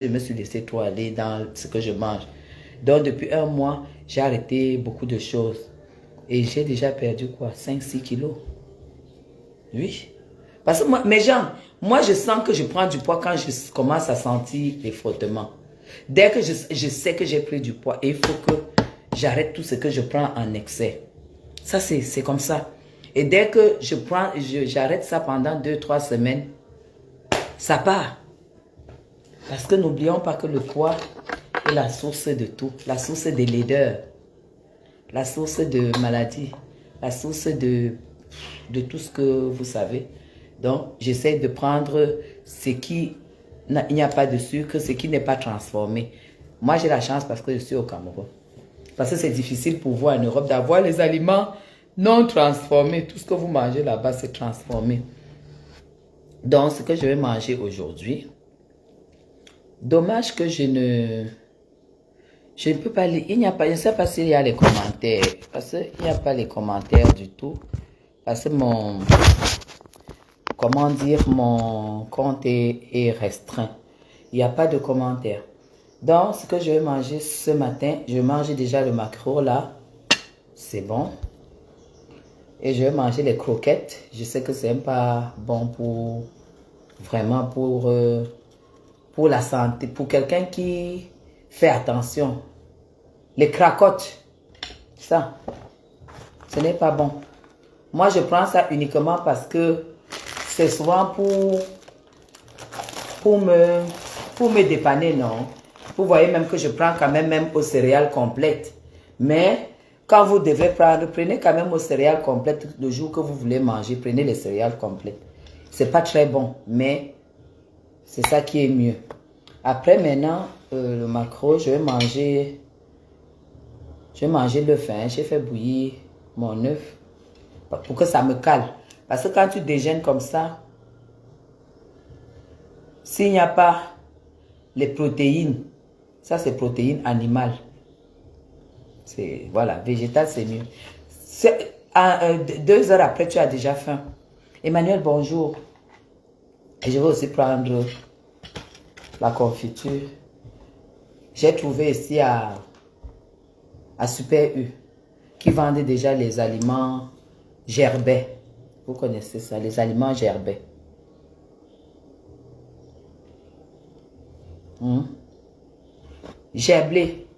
je me suis laissé trop aller dans ce que je mange. Donc, depuis un mois, j'ai arrêté beaucoup de choses. Et j'ai déjà perdu quoi? 5 6 kilos. Oui. Parce que moi, mes gens, moi, je sens que je prends du poids quand je commence à sentir les frottements. Dès que je sais que j'ai pris du poids, il faut que j'arrête tout ce que je prends en excès. Ça, c'est comme ça. Et dès que j'arrête ça pendant 2 3 semaines, ça part. Parce que n'oublions pas que le poids est la source de tout. La source des laideurs. La source de maladies. La source de tout ce que vous savez. Donc, j'essaie de prendre ce qui il n'y a pas de sucre, ce qui n'est pas transformé. Moi, j'ai la chance parce que je suis au Cameroun. Parce que c'est difficile pour vous en Europe d'avoir les aliments non transformés. Tout ce que vous mangez là-bas, c'est transformé. Donc, ce que je vais manger aujourd'hui, dommage que je ne peux pas lire. Il n'y a pas, je ne sais pas s'il y a les commentaires. Parce qu'il n'y a pas les commentaires du tout. Parce que comment dire, mon compte est restreint. Il n'y a pas de commentaires. Donc, ce que je vais manger ce matin, je mange déjà le maquereau là. C'est bon. Et je vais manger les croquettes. Je sais que c'est pas bon pour, vraiment pour la santé. Pour quelqu'un qui fait attention. Les cracottes. Ça, ce n'est pas bon. Moi, je prends ça uniquement parce que c'est souvent pour me dépanner, non? Vous voyez même que je prends quand même aux céréales complètes. Mais quand vous devez prendre, prenez quand même aux céréales complètes le jour que vous voulez manger. Prenez les céréales complètes. C'est pas très bon, mais c'est ça qui est mieux. Après, maintenant, le maquereau, je vais manger l'œuf. Hein. J'ai fait bouillir mon œuf pour que ça me cale. Parce que quand tu déjeunes comme ça, s'il n'y a pas les protéines, ça c'est protéines animales. Voilà, végétal c'est mieux. 2 heures après, tu as déjà faim. Emmanuel, bonjour. Et je vais aussi prendre la confiture. J'ai trouvé ici à Super U qui vendait déjà les aliments gerbet. Vous connaissez ça, les aliments gerbet. Gerblé,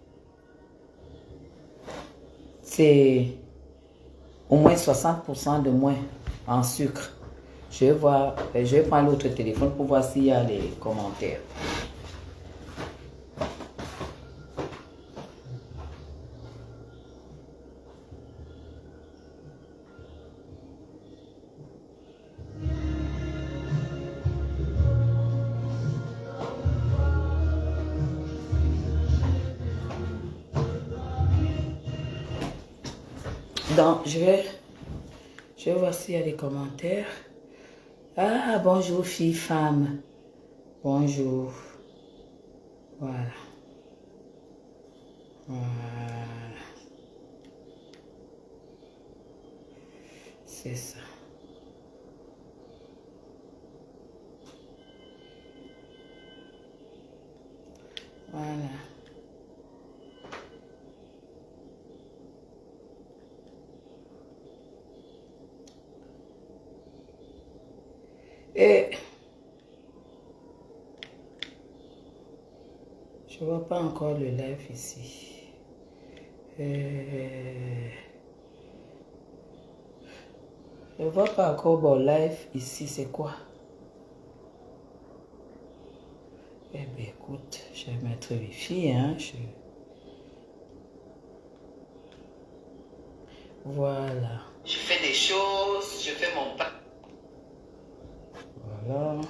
c'est au moins 60% de moins en sucre. Je vais prendre l'autre téléphone pour voir s'il y a les commentaires. Donc, je vais voir s'il y a des commentaires. Ah, bonjour, fille, femme. Bonjour. Voilà. Voilà. C'est ça. Voilà. Et je vois pas encore le live ici. Je vois pas encore mon live ici. C'est quoi? Eh bien, écoute, je vais mettre Wi-Fi, hein. Voilà. Je fais des choses, je fais mon pas. Voilà.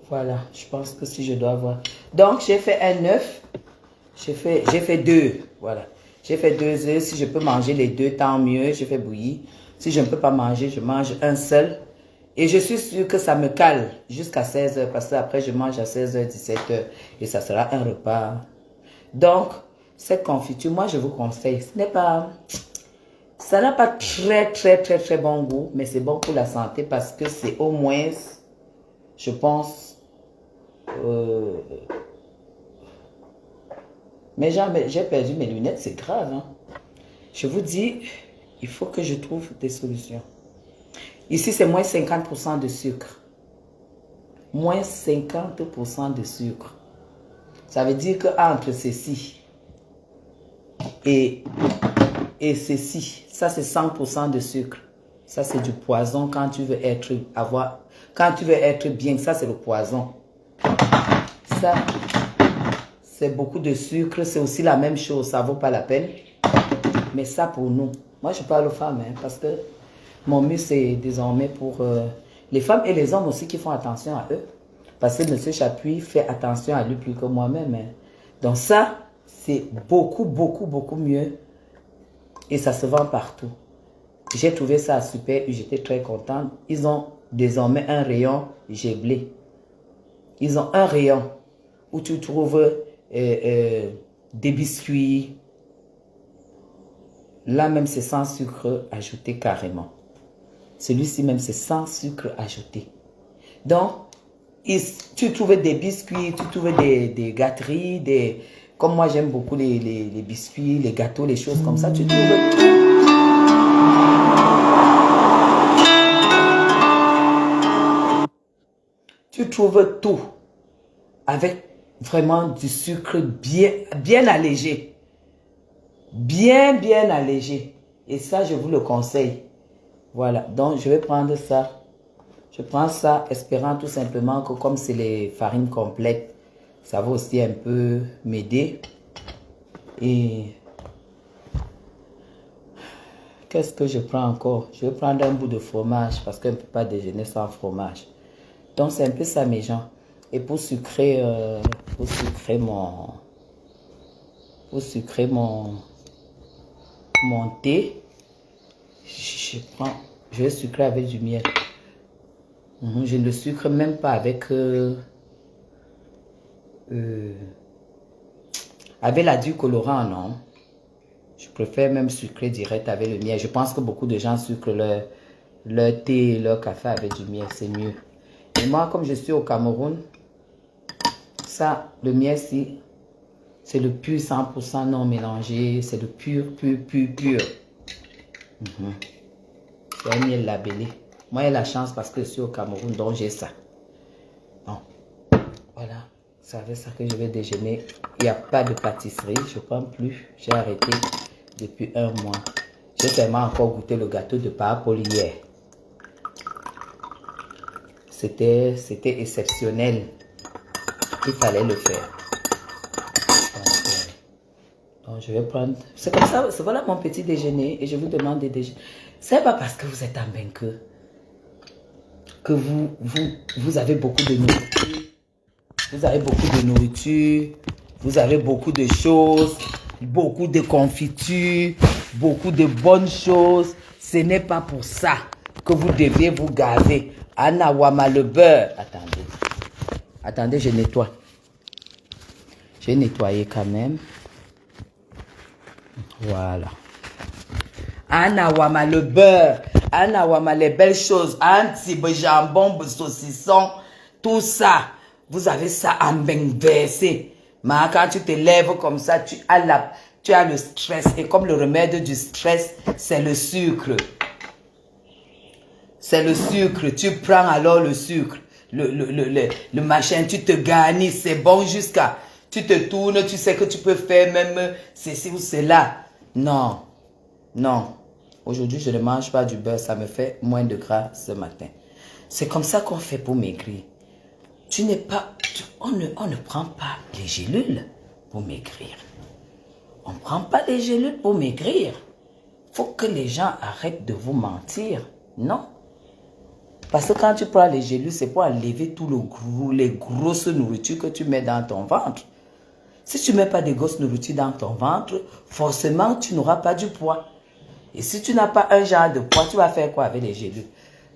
Voilà, je pense que si je dois voir. Donc, j'ai fait un œuf. J'ai fait 2. Voilà. J'ai fait 2 œufs. Si je peux manger les 2, tant mieux. J'ai fait bouillir. Si je ne peux pas manger, je mange un seul. Et je suis sûre que ça me cale jusqu'à 16 heures. Parce que après, je mange à 16 h, 17 h. Et ça sera un repas. Donc, cette confiture, moi, je vous conseille. Ça n'a pas très bon goût, mais c'est bon pour la santé parce que c'est au moins, je pense, mais j'ai perdu mes lunettes, c'est grave. Hein. Je vous dis, il faut que je trouve des solutions. Ici, c'est moins 50% de sucre. Moins 50% de sucre. Ça veut dire qu'entre ceci et ceci, ça c'est 100% de sucre. Ça c'est du poison quand tu veux être bien, ça c'est le poison. Ça, c'est beaucoup de sucre, c'est aussi la même chose, ça vaut pas la peine. Mais ça pour nous, moi je parle aux femmes, hein, parce que mon mieux c'est désormais pour les femmes et les hommes aussi qui font attention à eux. Parce que M. Chapuis fait attention à lui plus que moi-même. Hein. Donc ça, c'est beaucoup mieux. Et ça se vend partout. J'ai trouvé ça super, j'étais très contente. Ils ont désormais un rayon Géblé. Ils ont un rayon où tu trouves des biscuits. Là même, c'est sans sucre ajouté carrément. Celui-ci même, c'est sans sucre ajouté. Donc, tu trouves des biscuits, tu trouves des gâteries, comme moi j'aime beaucoup les biscuits, les gâteaux, les choses comme ça, tu trouves tout avec vraiment du sucre bien allégé. Bien allégé. Et ça, je vous le conseille. Voilà, donc je vais prendre ça. Je prends ça espérant tout simplement que comme c'est les farines complètes, ça va aussi un peu m'aider. Et qu'est-ce que je prends encore? Je vais prendre un bout de fromage parce qu'on ne peut pas déjeuner sans fromage. Donc c'est un peu ça mes gens. Et pour sucrer mon thé, je vais sucrer avec du miel. Je ne le sucre même pas avec l'adjuvant colorant, non. Je préfère même sucrer direct avec le miel. Je pense que beaucoup de gens sucrent leur thé et leur café avec du miel, c'est mieux. Et moi, comme je suis au Cameroun, ça, le miel, c'est le pur 100% non mélangé, c'est le pur. C'est un miel labellé. Moi, j'ai la chance parce que je suis au Cameroun, donc j'ai ça. Bon, voilà, c'est avec ça que je vais déjeuner. Il n'y a pas de pâtisserie, je ne prends plus. J'ai arrêté depuis un mois. J'ai tellement encore goûté le gâteau de Paapol hier. C'était exceptionnel. Il fallait le faire. Donc, je vais prendre... C'est comme ça, voilà mon petit déjeuner. Et je vous demande de déjeuner. C'est pas parce que vous êtes en vainqueur que vous avez beaucoup de nourriture. Vous avez beaucoup de nourriture. Vous avez beaucoup de choses. Beaucoup de confitures. Beaucoup de bonnes choses. Ce n'est pas pour ça que vous devez vous gaver. Anawama le beurre. Attendez, je nettoie. J'ai nettoyé quand même. Voilà. Anawama le beurre. Anawama les belles choses. Antibe, jambon, saucisson. Tout ça. Vous avez ça en versé. Mais quand tu te lèves comme ça, tu as le stress. Et comme le remède du stress, c'est le sucre. C'est le sucre. Tu prends alors le sucre. Le machin, tu te garnis. C'est bon jusqu'à... Tu te tournes, tu sais que tu peux faire même ceci ou cela. Non. Non. Aujourd'hui, je ne mange pas du beurre. Ça me fait moins de gras ce matin. C'est comme ça qu'on fait pour maigrir. On ne prend pas les gélules pour maigrir. On ne prend pas les gélules pour maigrir. Il faut que les gens arrêtent de vous mentir. Non. Parce que quand tu prends les gélules, c'est pour enlever tout les grosses nourritures que tu mets dans ton ventre. Si tu ne mets pas de grosses nourritures dans ton ventre, forcément, tu n'auras pas du poids. Et si tu n'as pas un genre de poids, tu vas faire quoi avec les gélules?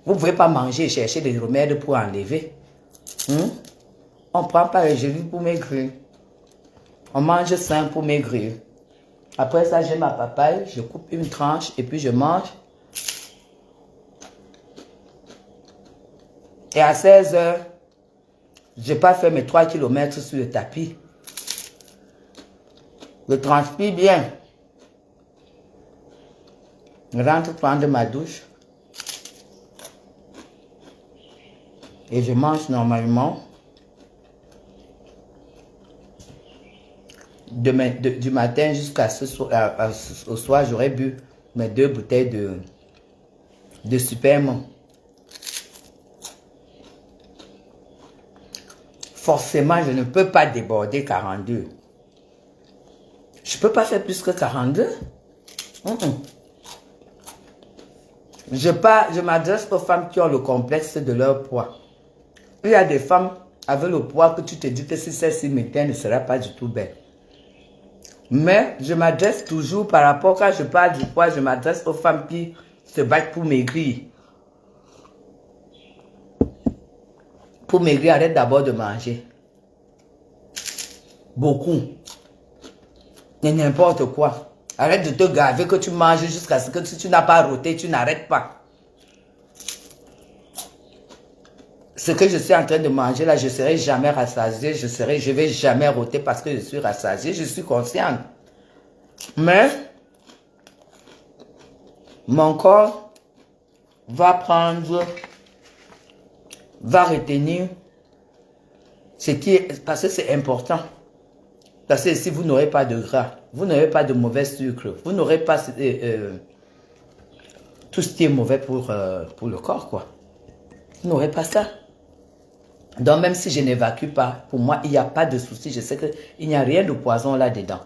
Vous ne pouvez pas manger et chercher des remèdes pour enlever. On ne prend pas les gélules pour maigrir. On mange sain pour maigrir. Après ça, j'ai ma papaye, je coupe une tranche et puis je mange. Et à 16 h, je pas fait mes 3 kilomètres sur le tapis. Je transpire bien. Je rentre prendre ma douche. Et je mange normalement. Du matin jusqu'à ce soir, au soir, j'aurais bu mes 2 bouteilles de Superman. Forcément, je ne peux pas déborder 42. Je ne peux pas faire plus que 42. Je m'adresse aux femmes qui ont le complexe de leur poids. Il y a des femmes avec le poids que tu te dis que si celle-ci m'éteint, ne sera pas du tout belle. Mais je m'adresse toujours par rapport, quand je parle du poids, je m'adresse aux femmes qui se battent pour maigrir. Pour maigrir, arrête d'abord de manger. Beaucoup. Et n'importe quoi. Arrête de te gaver que tu manges jusqu'à ce que tu n'as pas roté, tu n'arrêtes pas. Ce que je suis en train de manger là, je ne serai jamais rassasié, je vais jamais roter parce que je suis rassasié, je suis consciente. Mais, mon corps va retenir ce qui est, parce que c'est important. Parce que si vous n'aurez pas de gras, vous n'aurez pas de mauvais sucre, vous n'aurez pas tout ce qui est mauvais pour le corps, quoi. Vous n'aurez pas ça. Donc, même si je n'évacue pas, pour moi, il n'y a pas de souci. Je sais qu'il n'y a rien de poison là-dedans.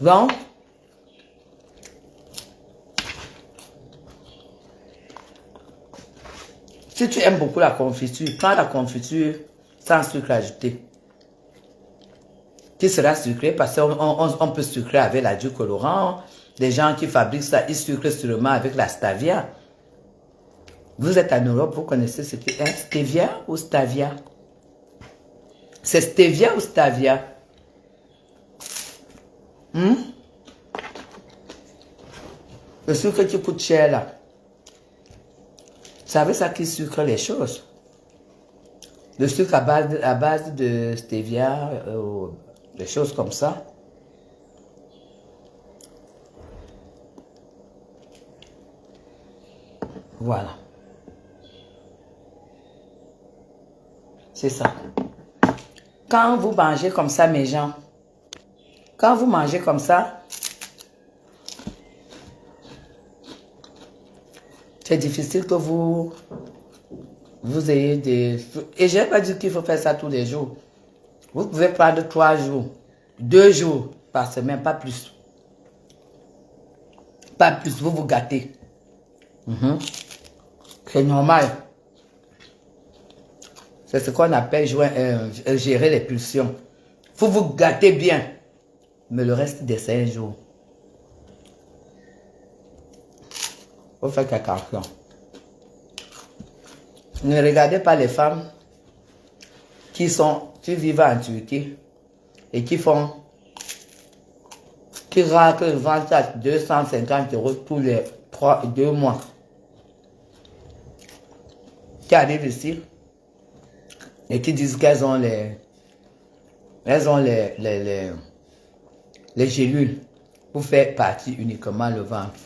Donc, si tu aimes beaucoup la confiture, prends la confiture sans sucre ajouté. Qui sera sucré parce qu'on peut sucrer avec la du colorant. Les gens qui fabriquent ça, ils sucrent sûrement avec la stevia. Vous êtes en Europe, vous connaissez ce qui est stevia ou stevia? C'est stevia ou stevia? Le sucre qui coûte cher là. Vous savez ça qui sucre les choses? Le sucre à base de stevia, des choses comme ça. Voilà. C'est ça. Quand vous mangez comme ça, mes gens, quand vous mangez comme ça, c'est difficile que vous ayez des... Et je n'ai pas dit qu'il faut faire ça tous les jours. Vous pouvez prendre 3 jours, 2 jours par semaine, pas plus. Pas plus, vous vous gâtez. C'est normal. C'est ce qu'on appelle gérer les pulsions. Faut vous gâter bien. Mais le reste des 5 jours, vous faites attention. Ne regardez pas les femmes qui vivent en Turquie et qui raclent le ventre à 250 € pour les 2 mois. Qui arrivent ici et qui disent qu'elles ont les gélules pour faire partie uniquement le ventre.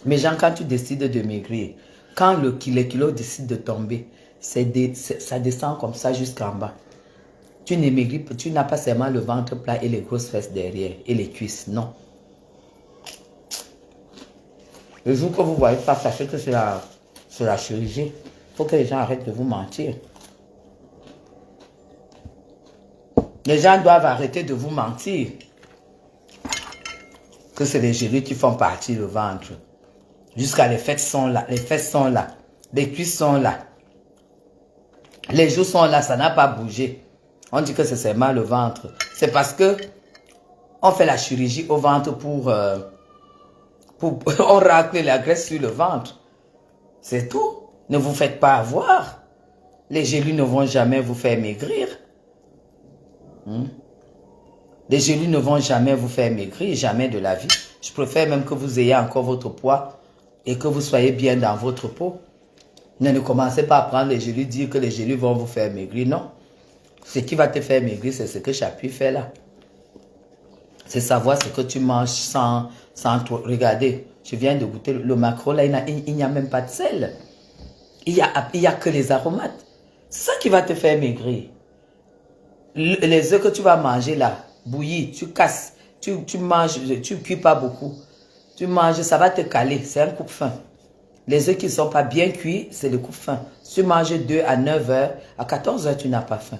Mais gens, quand tu décides de maigrir, quand les kilos décident de tomber, ça descend comme ça jusqu'en bas. Tu ne maigris, tu n'as pas seulement le ventre plat et les grosses fesses derrière et les cuisses, non. Le jour que vous voyez ça, sachez que c'est la chirurgie. Il faut que les gens arrêtent de vous mentir. Les gens doivent arrêter de vous mentir. Que c'est les gélules qui font partie du ventre. Jusqu'à les fesses sont là. Les fesses sont là. Les cuisses sont là. Les joues sont là. Ça n'a pas bougé. On dit que c'est seulement le ventre. C'est parce que on fait la chirurgie au ventre pour on racle la graisse sur le ventre. C'est tout. Ne vous faites pas avoir. Les gélules ne vont jamais vous faire maigrir. Les gelées ne vont jamais vous faire maigrir, jamais de la vie. Je préfère même que vous ayez encore votre poids et que vous soyez bien dans votre peau. Ne commencez pas à prendre les gelées, dire que les gelées vont vous faire maigrir. Non. Ce qui va te faire maigrir, c'est ce que Chapuis fait là. C'est savoir ce que tu manges sans trop. Regardez, je viens de goûter le maquereau là, il n'y a même pas de sel. Il y a que les aromates. C'est ça qui va te faire maigrir. Les œufs que tu vas manger là, bouillis, tu casses, tu manges, tu ne cuis pas beaucoup. Tu manges, ça va te caler, c'est un coupe-faim. Les œufs qui ne sont pas bien cuits, c'est le coupe-faim. Si tu manges 2 à 9 heures, à 14 heures, tu n'as pas faim.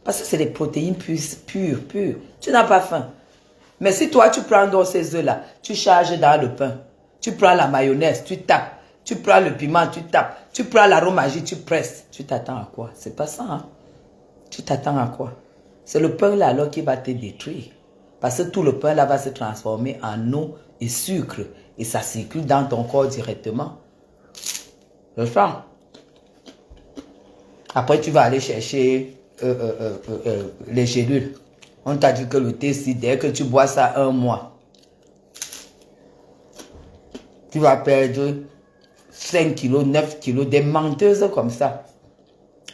Parce que c'est des protéines pures. Tu n'as pas faim. Mais si toi, tu prends dans ces œufs-là, tu charges dans le pain, tu prends la mayonnaise, tu tapes, tu prends le piment, tu tapes, tu prends l'aromagie, tu presses, tu t'attends à quoi? C'est pas ça, hein? Tu t'attends à quoi? C'est le pain là alors qui va te détruire. Parce que tout le pain là va se transformer en eau et sucre. Et ça circule dans ton corps directement. C'est ça. Après, tu vas aller chercher les gélules. On t'a dit que le thé, si dès que tu bois ça 1 mois, tu vas perdre 5 kilos, 9 kilos, des menteuses comme ça.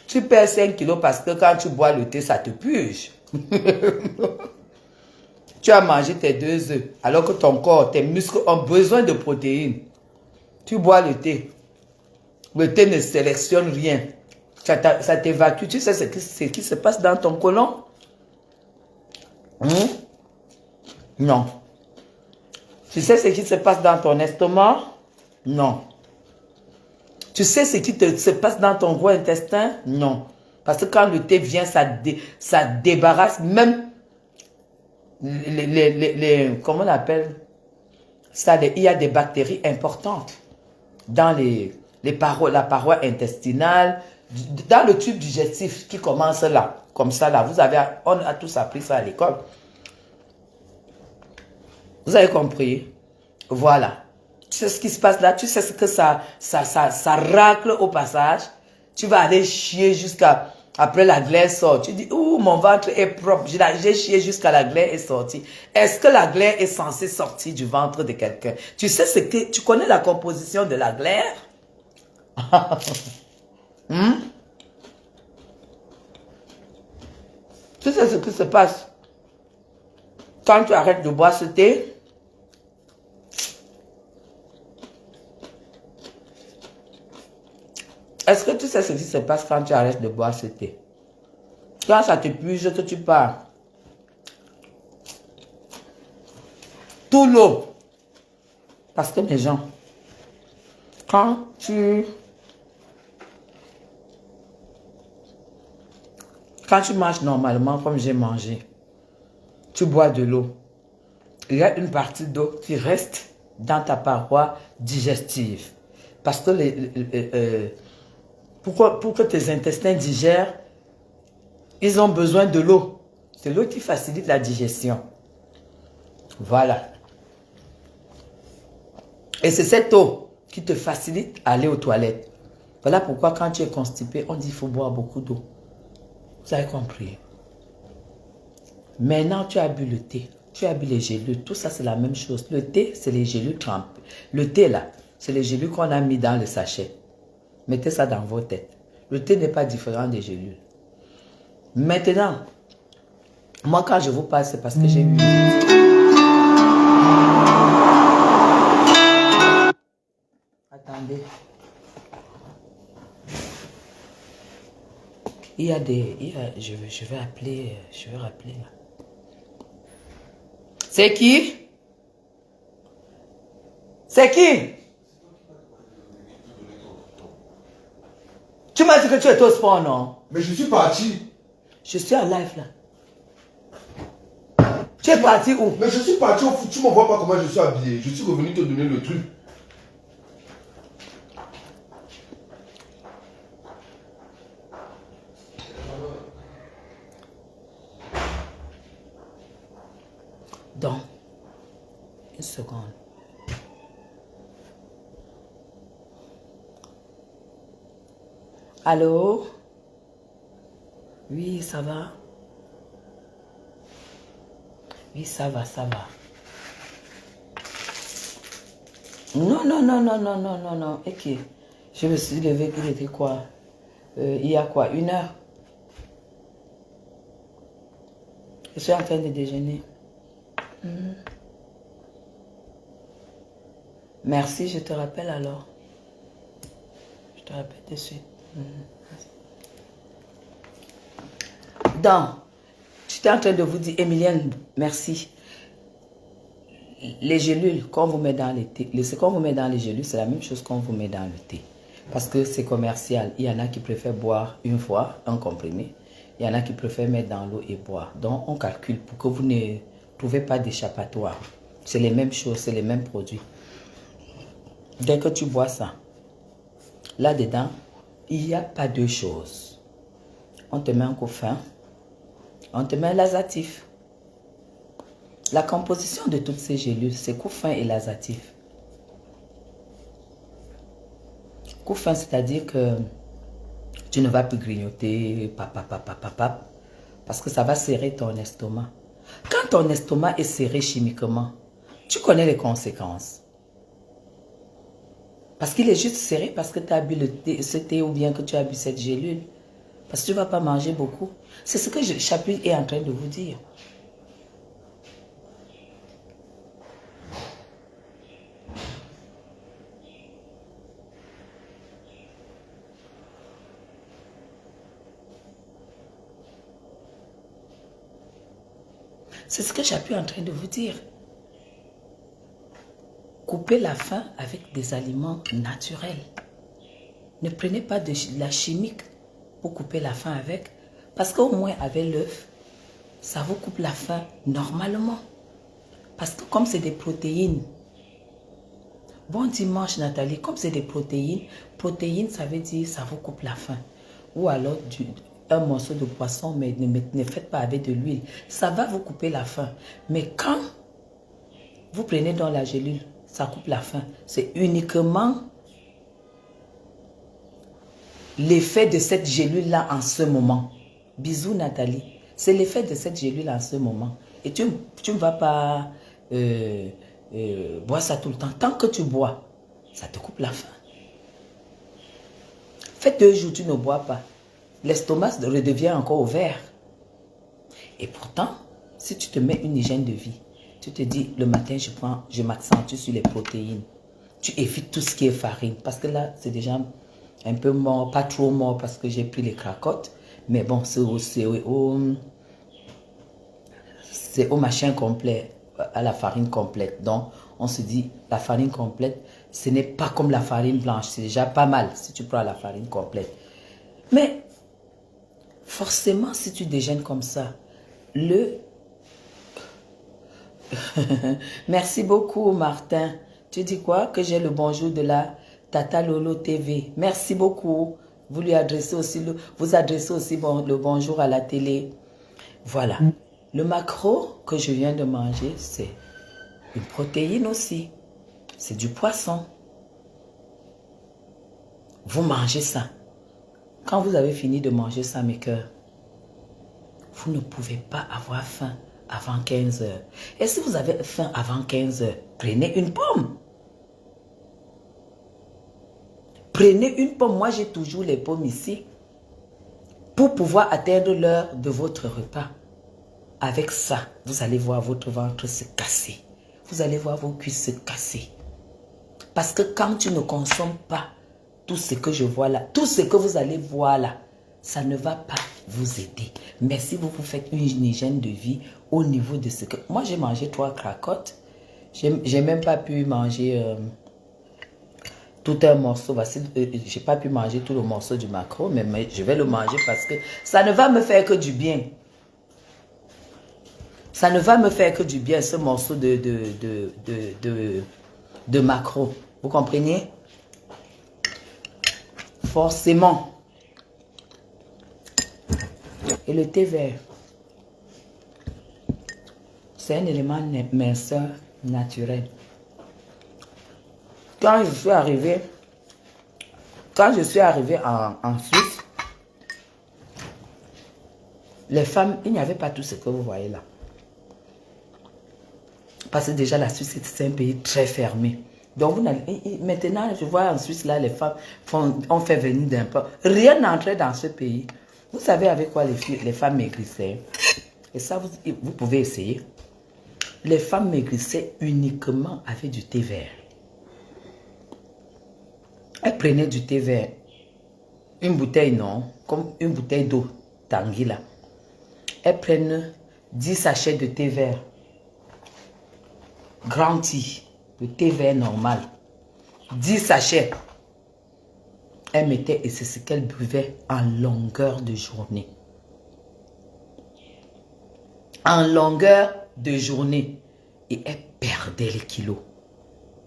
Tu perds 5 kilos parce que quand tu bois le thé, ça te purge. Tu as mangé tes 2 œufs, alors que ton corps, tes muscles ont besoin de protéines. Tu bois le thé. Le thé ne sélectionne rien. Ça t'évacue. Tu sais ce qui se passe dans ton côlon? Non. Tu sais ce qui se passe dans ton estomac? Non. Tu sais ce qui se passe dans ton gros intestin? Non. Parce que quand le thé vient, ça débarrasse même comment on appelle ça? Il y a des bactéries importantes dans la paroi intestinale, dans le tube digestif qui commence là, comme ça là. On a tous appris ça à l'école. Vous avez compris? Voilà. Tu sais ce qui se passe là? Tu sais ce que ça racle au passage? Tu vas aller chier jusqu'à... Après la glaire sort. Tu dis, ouh, mon ventre est propre. J'ai chié jusqu'à la glaire est sortie. Est-ce que la glaire est censée sortir du ventre de quelqu'un? Tu sais ce que... Tu connais la composition de la glaire? Tu sais ce qui se passe quand tu arrêtes de boire ce thé? Est-ce que tu sais ce qui se passe quand tu arrêtes de boire ce thé? Quand ça te puise, que tu pars. Tout l'eau. Parce que mes gens, quand tu manges normalement comme j'ai mangé, tu bois de l'eau. Il y a une partie d'eau qui reste dans ta paroi digestive. Parce que pour que tes intestins digèrent, ils ont besoin de l'eau. C'est l'eau qui facilite la digestion. Voilà. Et c'est cette eau qui te facilite à aller aux toilettes. Voilà pourquoi quand tu es constipé, on dit qu'il faut boire beaucoup d'eau. Vous avez compris? Maintenant, tu as bu le thé. Tu as bu les gélules. Tout ça, c'est la même chose. Le thé, c'est les gélules trempées. Le thé, là, c'est les gélules qu'on a mis dans le sachet. Mettez ça dans vos têtes. Le thé n'est pas différent des gélules. Maintenant, moi, quand je vous parle, c'est parce que j'ai eu... Attendez. Je vais rappeler là. C'est qui? C'est qui? Tu m'as dit que tu étais au sport, non? Mais je suis parti. Je suis en live là. Tu es parti où? Mais je suis parti au foot. Tu ne vois pas comment je suis habillé. Je suis revenu te donner le truc. Donc, une seconde. Allô? Oui, ça va? Oui, ça va, ça va. Non, non, non, non, non, non, non, non. Ok. Je me suis levé, il était quoi? Il y a quoi? 1 heure? Je suis en train de déjeuner. Merci, je te rappelle alors. Je te rappelle de suite. Donc, j'étais en train de vous dire, Emilienne, merci. Les gélules qu'on vous met dans les thés, ce qu'on vous met dans les gélules, c'est la même chose qu'on vous met dans le thé. Parce que c'est commercial. Il y en a qui préfèrent boire une fois un comprimé. Il y en a qui préfèrent mettre dans l'eau et boire. Donc, on calcule pour que vous ne trouvez pas d'échappatoire. C'est les mêmes choses, c'est les mêmes produits. Dès que tu bois ça, là-dedans, il n'y a pas deux choses. On te met un couffin, on te met un laxatif. La composition de toutes ces gélules, c'est couffin et laxatif. Couffin, c'est-à-dire que tu ne vas plus grignoter, parce que ça va serrer ton estomac. Quand ton estomac est serré chimiquement, tu connais les conséquences. Parce qu'il est juste serré parce que tu as bu ce thé ou bien que tu as bu cette gélule. Parce que tu ne vas pas manger beaucoup. C'est ce que Chapuis est en train de vous dire. C'est ce que Chapuis est en train de vous dire. Coupez la faim avec des aliments naturels. Ne prenez pas de la chimique pour couper la faim avec. Parce qu'au moins avec l'œuf, ça vous coupe la faim normalement. Parce que comme c'est des protéines. Bon dimanche Nathalie, comme c'est des protéines, protéines ça veut dire ça vous coupe la faim. Ou alors un morceau de poisson, mais ne faites pas avec de l'huile. Ça va vous couper la faim. Mais quand vous prenez dans la gélule, ça coupe la faim. C'est uniquement l'effet de cette gélule-là en ce moment. Bisous Nathalie. C'est l'effet de cette gélule en ce moment. Et tu ne vas pas boire ça tout le temps. Tant que tu bois, ça te coupe la faim. Fais 2 jours, tu ne bois pas. L'estomac redevient encore ouvert. Et pourtant, si tu te mets une hygiène de vie, tu te dis, le matin, je m'accentue sur les protéines. Tu évites tout ce qui est farine. Parce que là, c'est déjà un peu mort, pas trop mort parce que j'ai pris les cracottes. Mais bon, c'est au machin complet, à la farine complète. Donc, on se dit, la farine complète, ce n'est pas comme la farine blanche. C'est déjà pas mal si tu prends la farine complète. Mais, forcément, si tu déjeunes comme ça, Merci beaucoup, Martin. Tu dis quoi? Que j'ai le bonjour de la Tata Lolo TV. Merci beaucoup. Vous lui adressez aussi vous adressez aussi le bonjour à la télé. Voilà. Le maquereau que je viens de manger, c'est une protéine aussi. C'est du poisson. Vous mangez ça. Quand vous avez fini de manger ça, mes cœurs, vous ne pouvez pas avoir faim avant 15 heures. Et si vous avez faim avant 15 heures, prenez une pomme. Prenez une pomme. Moi, j'ai toujours les pommes ici. Pour pouvoir atteindre l'heure de votre repas. Avec ça, vous allez voir votre ventre se casser. Vous allez voir vos cuisses se casser. Parce que quand tu ne consommes pas tout ce que je vois là, tout ce que vous allez voir là, ça ne va pas vous aider. Mais si vous faites une hygiène de vie au niveau de ce que... Moi, j'ai mangé 3 cracottes. J'ai même pas pu manger tout un morceau. J'ai pas pu manger tout le morceau du maquereau, mais je vais le manger parce que ça ne va me faire que du bien. Ça ne va me faire que du bien, ce morceau de maquereau. Vous comprenez? Forcément. Et le thé vert, c'est un élément minceur naturel. Quand je suis arrivé en Suisse, les femmes, il n'y avait pas tout ce que vous voyez là. Parce que déjà, la Suisse, c'est un pays très fermé. Donc, maintenant, je vois en Suisse, là, les femmes ont fait venir d'un peu. Rien n'entrait dans ce pays. Vous savez avec quoi les femmes maigrissaient? Et ça, vous pouvez essayer. Les femmes maigrissaient uniquement avec du thé vert. Elles prenaient du thé vert. Une bouteille, non, comme une bouteille d'eau, Tanguy là. Elles prennent 10 sachets de thé vert. Grand tea, le thé vert normal. 10 sachets. Elle mettait, et c'est ce qu'elle buvait en longueur de journée. En longueur de journée. Et elle perdait les kilos.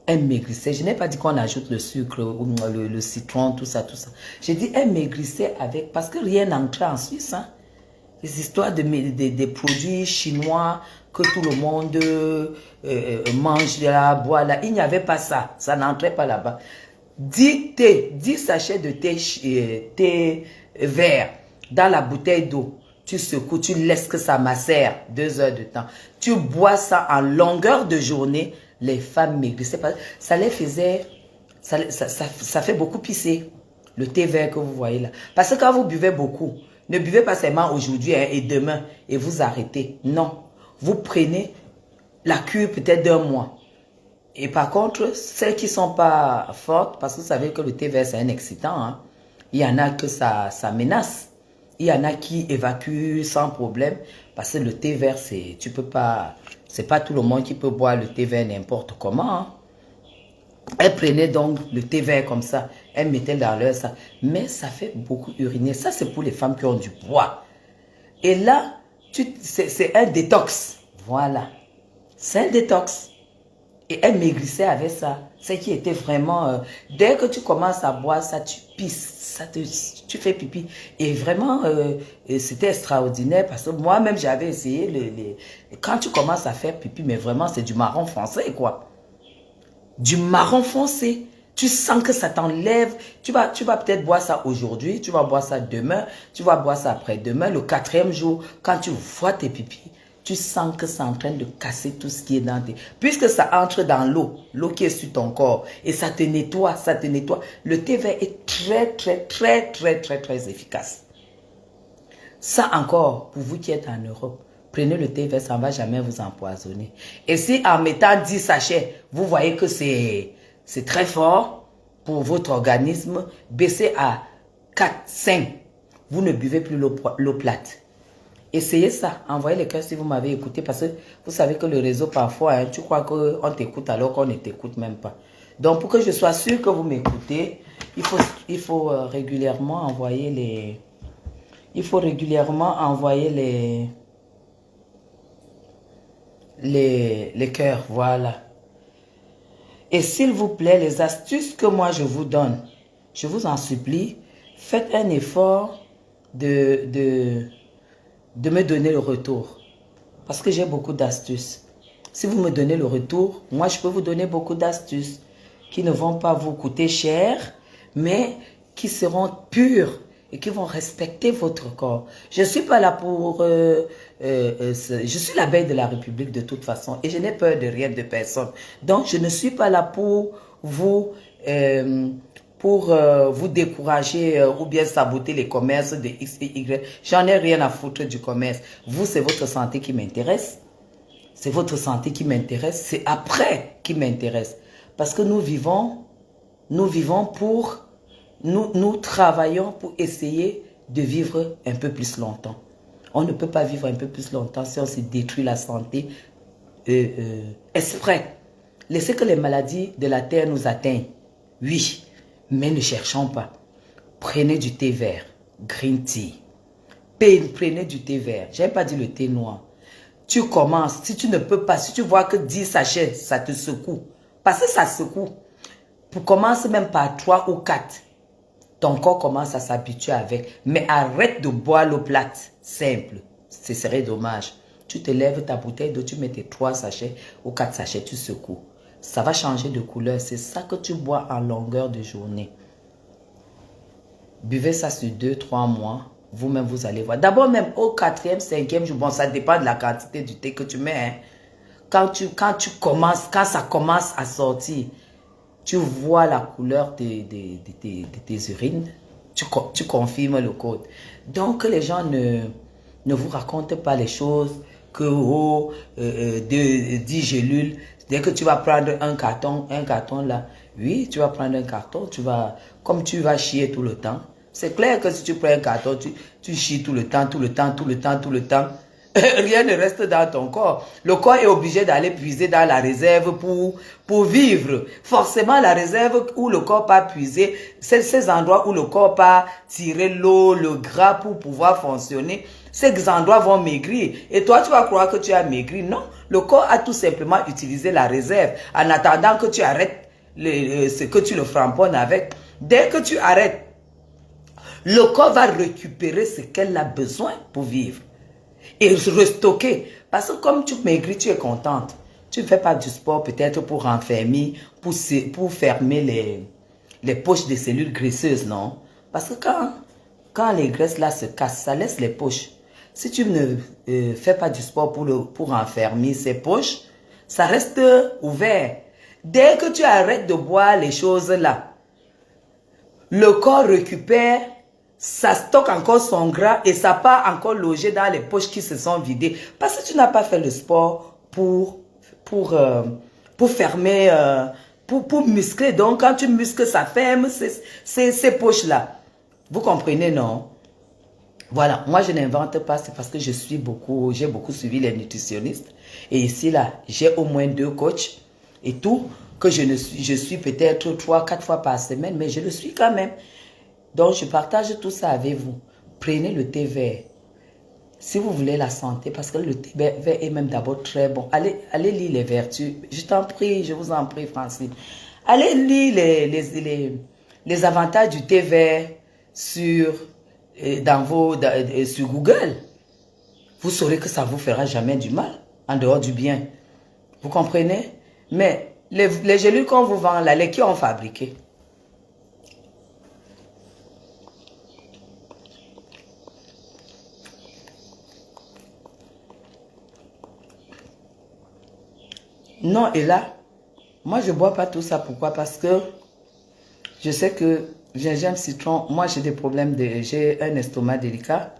Elle maigrissait. Je n'ai pas dit qu'on ajoute le sucre, le citron, tout ça, tout ça. J'ai dit elle maigrissait avec, parce que rien n'entrait en Suisse. Hein. Les histoires des produits chinois que tout le monde mange là, boit là. Il n'y avait pas ça. Ça n'entrait pas là-bas. 10 sachets de thé vert dans la bouteille d'eau. Tu secoues, tu laisses que ça macère 2 heures de temps. Tu bois ça en longueur de journée. Les femmes maigrissaient. Ça les faisait, ça fait beaucoup pisser. Le thé vert que vous voyez là. Parce que quand vous buvez beaucoup, ne buvez pas seulement aujourd'hui et demain et vous arrêtez. Non. Vous prenez la cure peut-être d'1 mois. Et par contre, celles qui ne sont pas fortes, parce que vous savez que le thé vert c'est un excitant, hein, il y en a que ça menace. Il y en a qui évacuent sans problème parce que le thé vert, c'est pas tout le monde qui peut boire le thé vert n'importe comment. Hein. Elle prenait donc le thé vert comme ça, elle mettait dans leur ça. Mais ça fait beaucoup uriner. Ça, c'est pour les femmes qui ont du poids. Et là, c'est un détox. Voilà. C'est un détox. Et elle maigrissait avec ça. Ce qui était vraiment... dès que tu commences à boire ça, tu pisses. Tu fais pipi. Et vraiment, c'était extraordinaire parce que moi-même, j'avais essayé. Quand tu commences à faire pipi, mais vraiment, c'est du marron foncé, quoi. Du marron foncé. Tu sens que ça t'enlève. Tu vas peut-être boire ça aujourd'hui, tu vas boire ça demain, tu vas boire ça après-demain. Le 4e jour, quand tu vois tes pipis, tu sens que c'est en train de casser tout ce qui est dans tes... Puisque ça entre dans l'eau qui est sur ton corps. Et ça te nettoie, ça te nettoie. Le thé vert est très efficace. Ça encore, pour vous qui êtes en Europe, prenez le thé vert, ça ne va jamais vous empoisonner. Et si en mettant 10 sachets, vous voyez que c'est très fort pour votre organisme, baissez à 4, 5. Vous ne buvez plus l'eau plate. Essayez ça, envoyez les cœurs si vous m'avez écouté parce que vous savez que le réseau parfois, hein, tu crois qu'on t'écoute alors qu'on ne t'écoute même pas. Donc pour que je sois sûr que vous m'écoutez, il faut régulièrement envoyer les... Il faut régulièrement envoyer les cœurs, voilà. Et s'il vous plaît, les astuces que moi je vous donne, je vous en supplie, faites un effort de me donner le retour. Parce que j'ai beaucoup d'astuces. Si vous me donnez le retour, moi je peux vous donner beaucoup d'astuces qui ne vont pas vous coûter cher, mais qui seront pures et qui vont respecter votre corps. Je ne suis pas là pour... je suis l'abeille de la République de toute façon et je n'ai peur de rien, de personne. Donc je ne suis pas là pour vous... vous décourager ou bien saboter les commerces de X et Y. J'en ai rien à foutre du commerce. Vous, c'est votre santé qui m'intéresse. C'est votre santé qui m'intéresse. C'est après qui m'intéresse. Parce que nous vivons pour... Nous travaillons pour essayer de vivre un peu plus longtemps. On ne peut pas vivre un peu plus longtemps si on se détruit la santé exprès. Laissez que les maladies de la terre nous atteignent. Oui. Mais ne cherchons pas. Prenez du thé vert, green tea. Prenez du thé vert. Je n'ai pas dit le thé noir. Tu commences. Si tu ne peux pas, si tu vois que 10 sachets, ça te secoue. Parce que ça secoue. Commence même par 3 ou 4. Ton corps commence à s'habituer avec. Mais arrête de boire l'eau plate. Simple. Ce serait dommage. Tu te lèves ta bouteille d'eau, tu mets tes 3 sachets ou 4 sachets, tu secoues. Ça va changer de couleur. C'est ça que tu bois en longueur de journée. Buvez ça sur 2-3 mois. Vous-même, vous allez voir. D'abord, même au 4e, 5e jour, bon, ça dépend de la quantité du thé que tu mets. Hein. quand ça commence à sortir, tu vois la couleur de tes urines, tu confirmes le code. Donc, les gens ne vous racontent pas les choses que, 10 gélules, dès que tu vas prendre un carton là, oui, tu vas prendre un carton, comme tu vas chier tout le temps. C'est clair que si tu prends un carton, tu chies tout le temps. Rien ne reste dans ton corps. Le corps est obligé d'aller puiser dans la réserve pour vivre. Forcément, la réserve où le corps pas puiser, c'est ces endroits où le corps pas tirer l'eau, le gras pour pouvoir fonctionner. Ces endroits vont maigrir. Et toi, tu vas croire que tu as maigri. Non, le corps a tout simplement utilisé la réserve en attendant que tu arrêtes ce que tu le framponnes avec. Dès que tu arrêtes, le corps va récupérer ce qu'elle a besoin pour vivre. Et restocker. Parce que comme tu maigris, tu es contente. Tu ne fais pas du sport peut-être pour renfermer, pour fermer les poches des cellules graisseuses, non? Parce que quand les graisses là se cassent, ça laisse les poches. Si tu ne fais pas du sport pour enfermer ces poches, ça reste ouvert. Dès que tu arrêtes de boire les choses là, le corps récupère, ça stocke encore son gras et ça part encore loger dans les poches qui se sont vidées. Parce que tu n'as pas fait le sport pour fermer, pour muscler. Donc, quand tu muscles, ça ferme ces poches-là. Vous comprenez, non? Voilà, moi je n'invente pas, c'est parce que j'ai beaucoup suivi les nutritionnistes. Et ici, là, j'ai au moins 2 coachs et tout, que je suis peut-être 3-4 fois par semaine, mais je le suis quand même. Donc, je partage tout ça avec vous. Prenez le thé vert. Si vous voulez la santé, parce que le thé vert est même d'abord très bon. Allez lire les vertus. Je t'en prie, je vous en prie, Francine. Allez lire les avantages du thé vert sur Google. Vous saurez que ça ne vous fera jamais du mal, en dehors du bien. Vous comprenez? Mais les gélules qu'on vous vend là, les qui ont fabriqué? Non, et là, moi je ne bois pas tout ça. Pourquoi? Parce que je sais que gingembre, citron, moi j'ai des problèmes, j'ai un estomac délicat.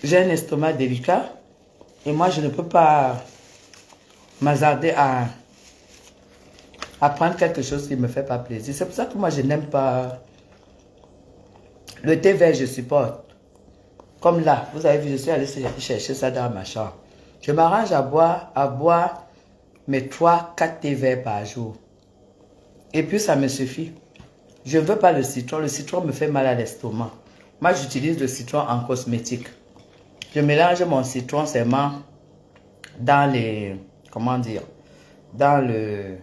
J'ai un estomac délicat et moi je ne peux pas m'hasarder à prendre quelque chose qui ne me fait pas plaisir. C'est pour ça que moi je n'aime pas le thé vert, je supporte. Comme là, vous avez vu, je suis allé chercher ça dans ma chambre. Je m'arrange à boire mes 3-4 thés verts par jour. Et puis ça me suffit. Je ne veux pas le citron. Le citron me fait mal à l'estomac. Moi, j'utilise le citron en cosmétique. Je mélange mon citron seulement dans les... Comment dire? Dans le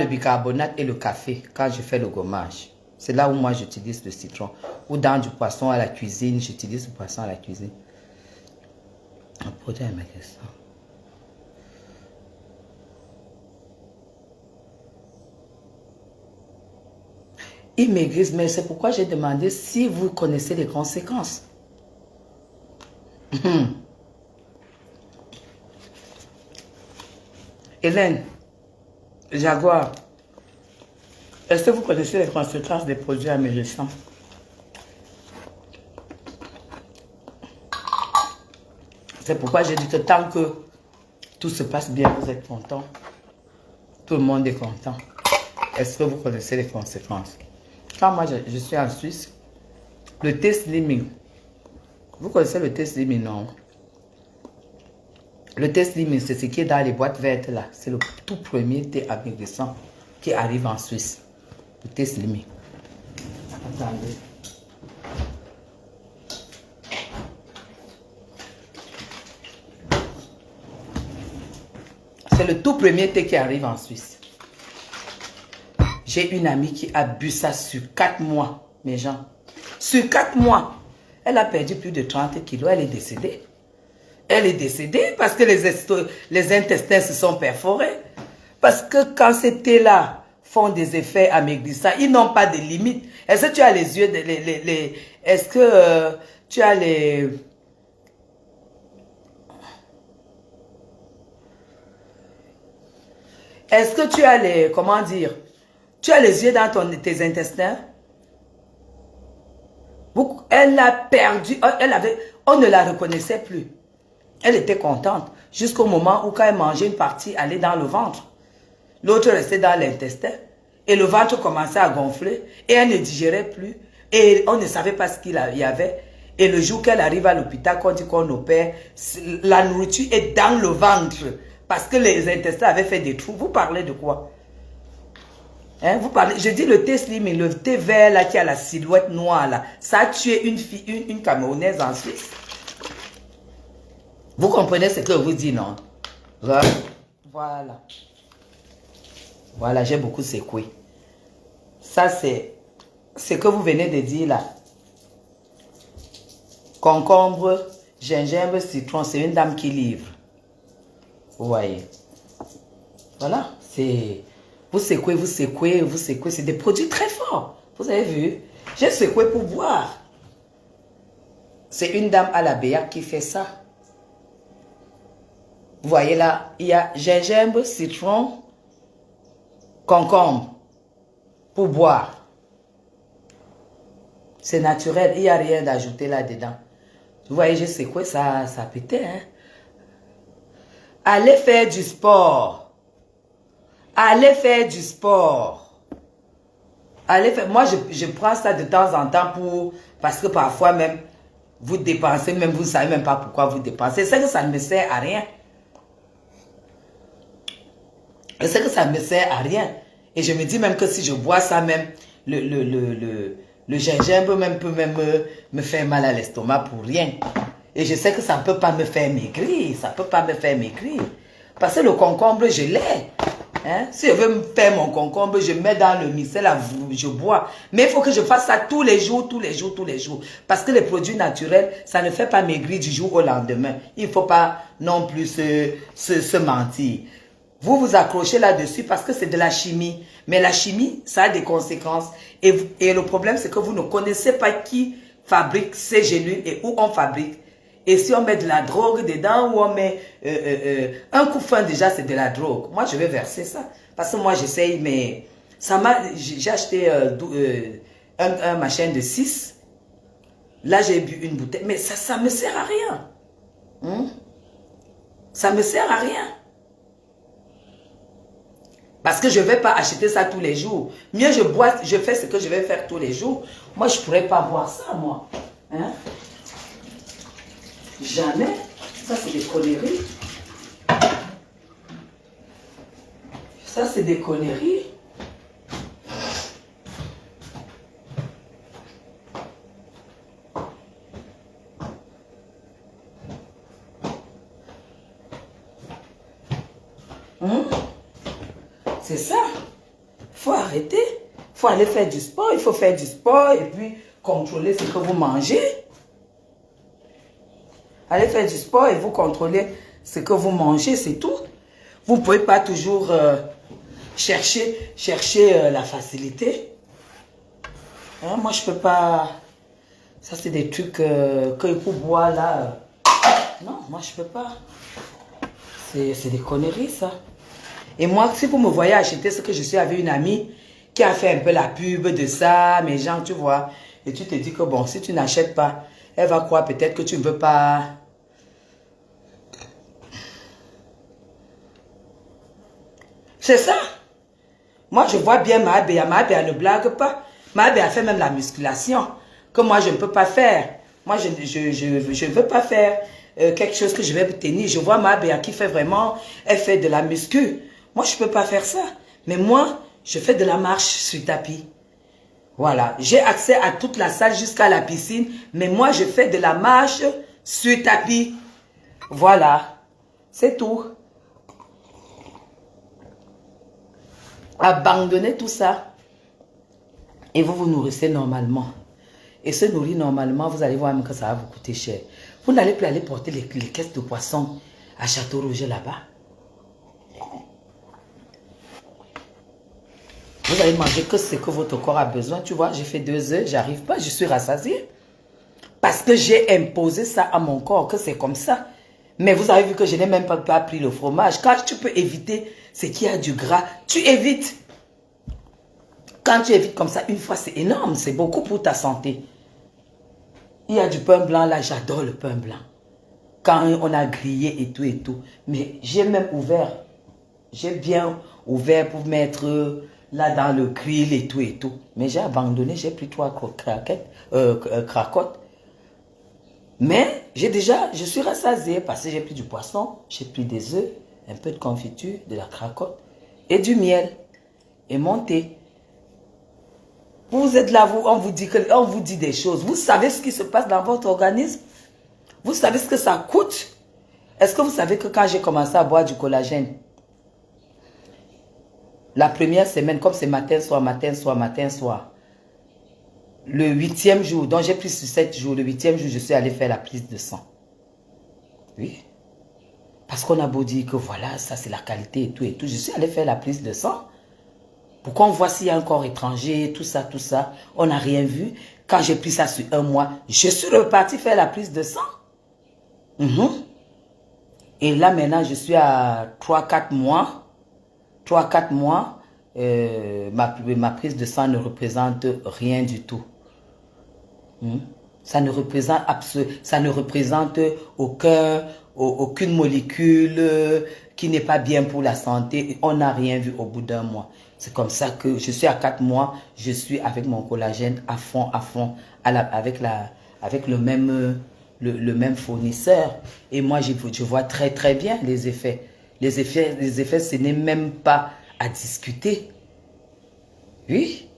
bicarbonate et le café quand je fais le gommage. C'est là où moi j'utilise le citron. Ou dans du poisson à la cuisine, j'utilise le poisson à la cuisine. Pour ma question. Ils maigrissent, mais c'est pourquoi j'ai demandé si vous connaissez les conséquences. Hélène, Jaguar, est-ce que vous connaissez les conséquences des produits amaigrissants? C'est pourquoi j'ai dit que tant que tout se passe bien, vous êtes content. Tout le monde est content. Est-ce que vous connaissez les conséquences? Quand moi je suis en Suisse, le thé slimming. Vous connaissez le thé slimming, non? Le thé slimming, c'est ce qui est dans les boîtes vertes là. C'est le tout premier thé amaigrissant qui arrive en Suisse. Le thé slimming. Attendez. C'est le tout premier thé qui arrive en Suisse. J'ai une amie qui a bu ça sur 4 mois, mes gens. Sur 4 mois. Elle a perdu plus de 30 kilos. Elle est décédée. Elle est décédée parce que les intestins se sont perforés. Parce que quand ce thé-là font des effets amaigrissants. Ils n'ont pas de limite. Est-ce que tu as les yeux, est-ce que tu as les... Est-ce que tu as les... Comment dire? Tu as les yeux dans tes intestins? Elle a perdu, on ne la reconnaissait plus. Elle était contente jusqu'au moment où quand elle mangeait une partie, elle allait dans le ventre. L'autre restait dans l'intestin. Et le ventre commençait à gonfler. Et elle ne digérait plus. Et on ne savait pas ce qu'il y avait. Et le jour qu'elle arrive à l'hôpital, qu'on dit qu'on opère, la nourriture est dans le ventre. Parce que les intestins avaient fait des trous. Vous parlez de quoi? Hein, vous parlez, je dis le thé slimming, le thé vert là qui a la silhouette noire là. Ça a tué une Camerounaise en Suisse. Vous comprenez ce que je vous dis, non? Voilà. Voilà, j'ai beaucoup secoué. Ça, c'est ce que vous venez de dire là. Concombre, gingembre, citron, c'est une dame qui livre. Vous voyez. Voilà, c'est... Vous secouez, vous secouez, vous secouez. C'est des produits très forts. Vous avez vu? J'ai secoué pour boire. C'est une dame à la BA qui fait ça. Vous voyez là, il y a gingembre, citron, concombre pour boire. C'est naturel, il n'y a rien d'ajouter là-dedans. Vous voyez, j'ai secoué, ça pétait. Hein? Allez faire du sport. Allez faire du sport. Allez faire. Moi, je prends ça de temps en temps parce que parfois même, vous dépensez, même vous ne savez même pas pourquoi vous dépensez. C'est que ça ne me sert à rien. C'est que ça ne me sert à rien. Et je me dis même que si je bois ça même, le gingembre même peut même me faire mal à l'estomac pour rien. Et je sais que ça ne peut pas me faire maigrir. Ça ne peut pas me faire maigrir. Parce que le concombre, je l'ai. Hein? Si je veux me faire mon concombre, je mets dans le mixeur, je bois. Mais il faut que je fasse ça tous les jours, tous les jours, tous les jours. Parce que les produits naturels, ça ne fait pas maigrir du jour au lendemain. Il ne faut pas non plus se mentir. Vous vous accrochez là-dessus parce que c'est de la chimie. Mais la chimie, ça a des conséquences. Et le problème, c'est que vous ne connaissez pas qui fabrique ces gélules et où on fabrique. Et si on met de la drogue dedans ou on met un coup fin déjà, c'est de la drogue. Moi, je vais verser ça. Parce que moi, j'essaye, mais j'ai acheté un machin de 6. Là, j'ai bu une bouteille. Mais ça me sert à rien. Hein? Ça me sert à rien. Parce que je ne vais pas acheter ça tous les jours. Mieux je bois, je fais ce que je vais faire tous les jours. Moi, je ne pourrais pas boire ça, moi. Hein? Jamais. Ça, c'est des conneries. Ça, c'est des conneries. C'est ça. Il faut arrêter. Il faut aller faire du sport. Il faut faire du sport et puis contrôler ce que vous mangez. Allez faire du sport et vous contrôlez ce que vous mangez, c'est tout. Vous ne pouvez pas toujours chercher la facilité. Hein, moi, je ne peux pas... Ça, c'est des trucs que pour boire là. Non, moi, je ne peux pas. C'est des conneries, ça. Et moi, si vous me voyez acheter ce que je suis avec une amie qui a fait un peu la pub de ça, mes gens, tu vois, et tu te dis que bon, si tu n'achètes pas, elle va croire peut-être que tu ne veux pas. C'est ça. Moi, je vois bien Mahabéa. Mahabéa ne blague pas. Mahabéa fait même la musculation que moi, je ne peux pas faire. Moi, je ne veux pas faire quelque chose que je vais tenir. Je vois Mahabéa qui fait vraiment, elle fait de la muscu. Moi, je ne peux pas faire ça. Mais moi, je fais de la marche sur tapis. Voilà. J'ai accès à toute la salle jusqu'à la piscine. Mais moi, je fais de la marche sur tapis. Voilà. C'est tout. Abandonnez tout ça. Et vous vous nourrissez normalement. Et se nourrir normalement, vous allez voir même que ça va vous coûter cher. Vous n'allez plus aller porter les caisses de poissons à Château Rouge là-bas. Vous allez manger que ce que votre corps a besoin. Tu vois, j'ai fait 2 heures, j'arrive pas, je suis rassasiée. Parce que j'ai imposé ça à mon corps, que c'est comme ça. Mais vous avez vu que je n'ai même pas pris le fromage. Quand tu peux éviter ce qui a du gras, tu évites. Quand tu évites comme ça, une fois, c'est énorme. C'est beaucoup pour ta santé. Il y a du pain blanc, là, j'adore le pain blanc. Quand on a grillé et tout et tout. Mais j'ai même ouvert. J'ai bien ouvert pour mettre là dans le grill et tout et tout. Mais j'ai abandonné, j'ai pris 3 cracottes. Mais je suis rassasiée parce que j'ai pris du poisson, j'ai pris des œufs, un peu de confiture, de la cracotte et du miel et mon thé. Vous êtes là, on vous dit des choses. Vous savez ce qui se passe dans votre organisme? Vous savez ce que ça coûte? Est-ce que vous savez que quand j'ai commencé à boire du collagène, la première semaine, comme c'est matin, soir, matin, soir, matin, soir, le 8e jour, donc j'ai pris sur 7 jours, le 8e jour, je suis allé faire la prise de sang. Oui. Parce qu'on a beau dire que voilà, ça c'est la qualité et tout et tout. Je suis allé faire la prise de sang. Pour qu'on voit s'il y a un corps étranger, tout ça, tout ça. On n'a rien vu. Quand j'ai pris ça sur 1 mois, je suis reparti faire la prise de sang. Et là maintenant, je suis à 3-4 mois. 3-4 mois, ma prise de sang ne représente rien du tout. Ça ne représente aucune molécule qui n'est pas bien pour la santé. On n'a rien vu au bout d'1 mois. C'est comme ça que je suis à 4 mois, je suis avec mon collagène à fond, avec le même fournisseur. Et moi, je vois très très bien les effets. Les effets, ce n'est même pas à discuter. Oui.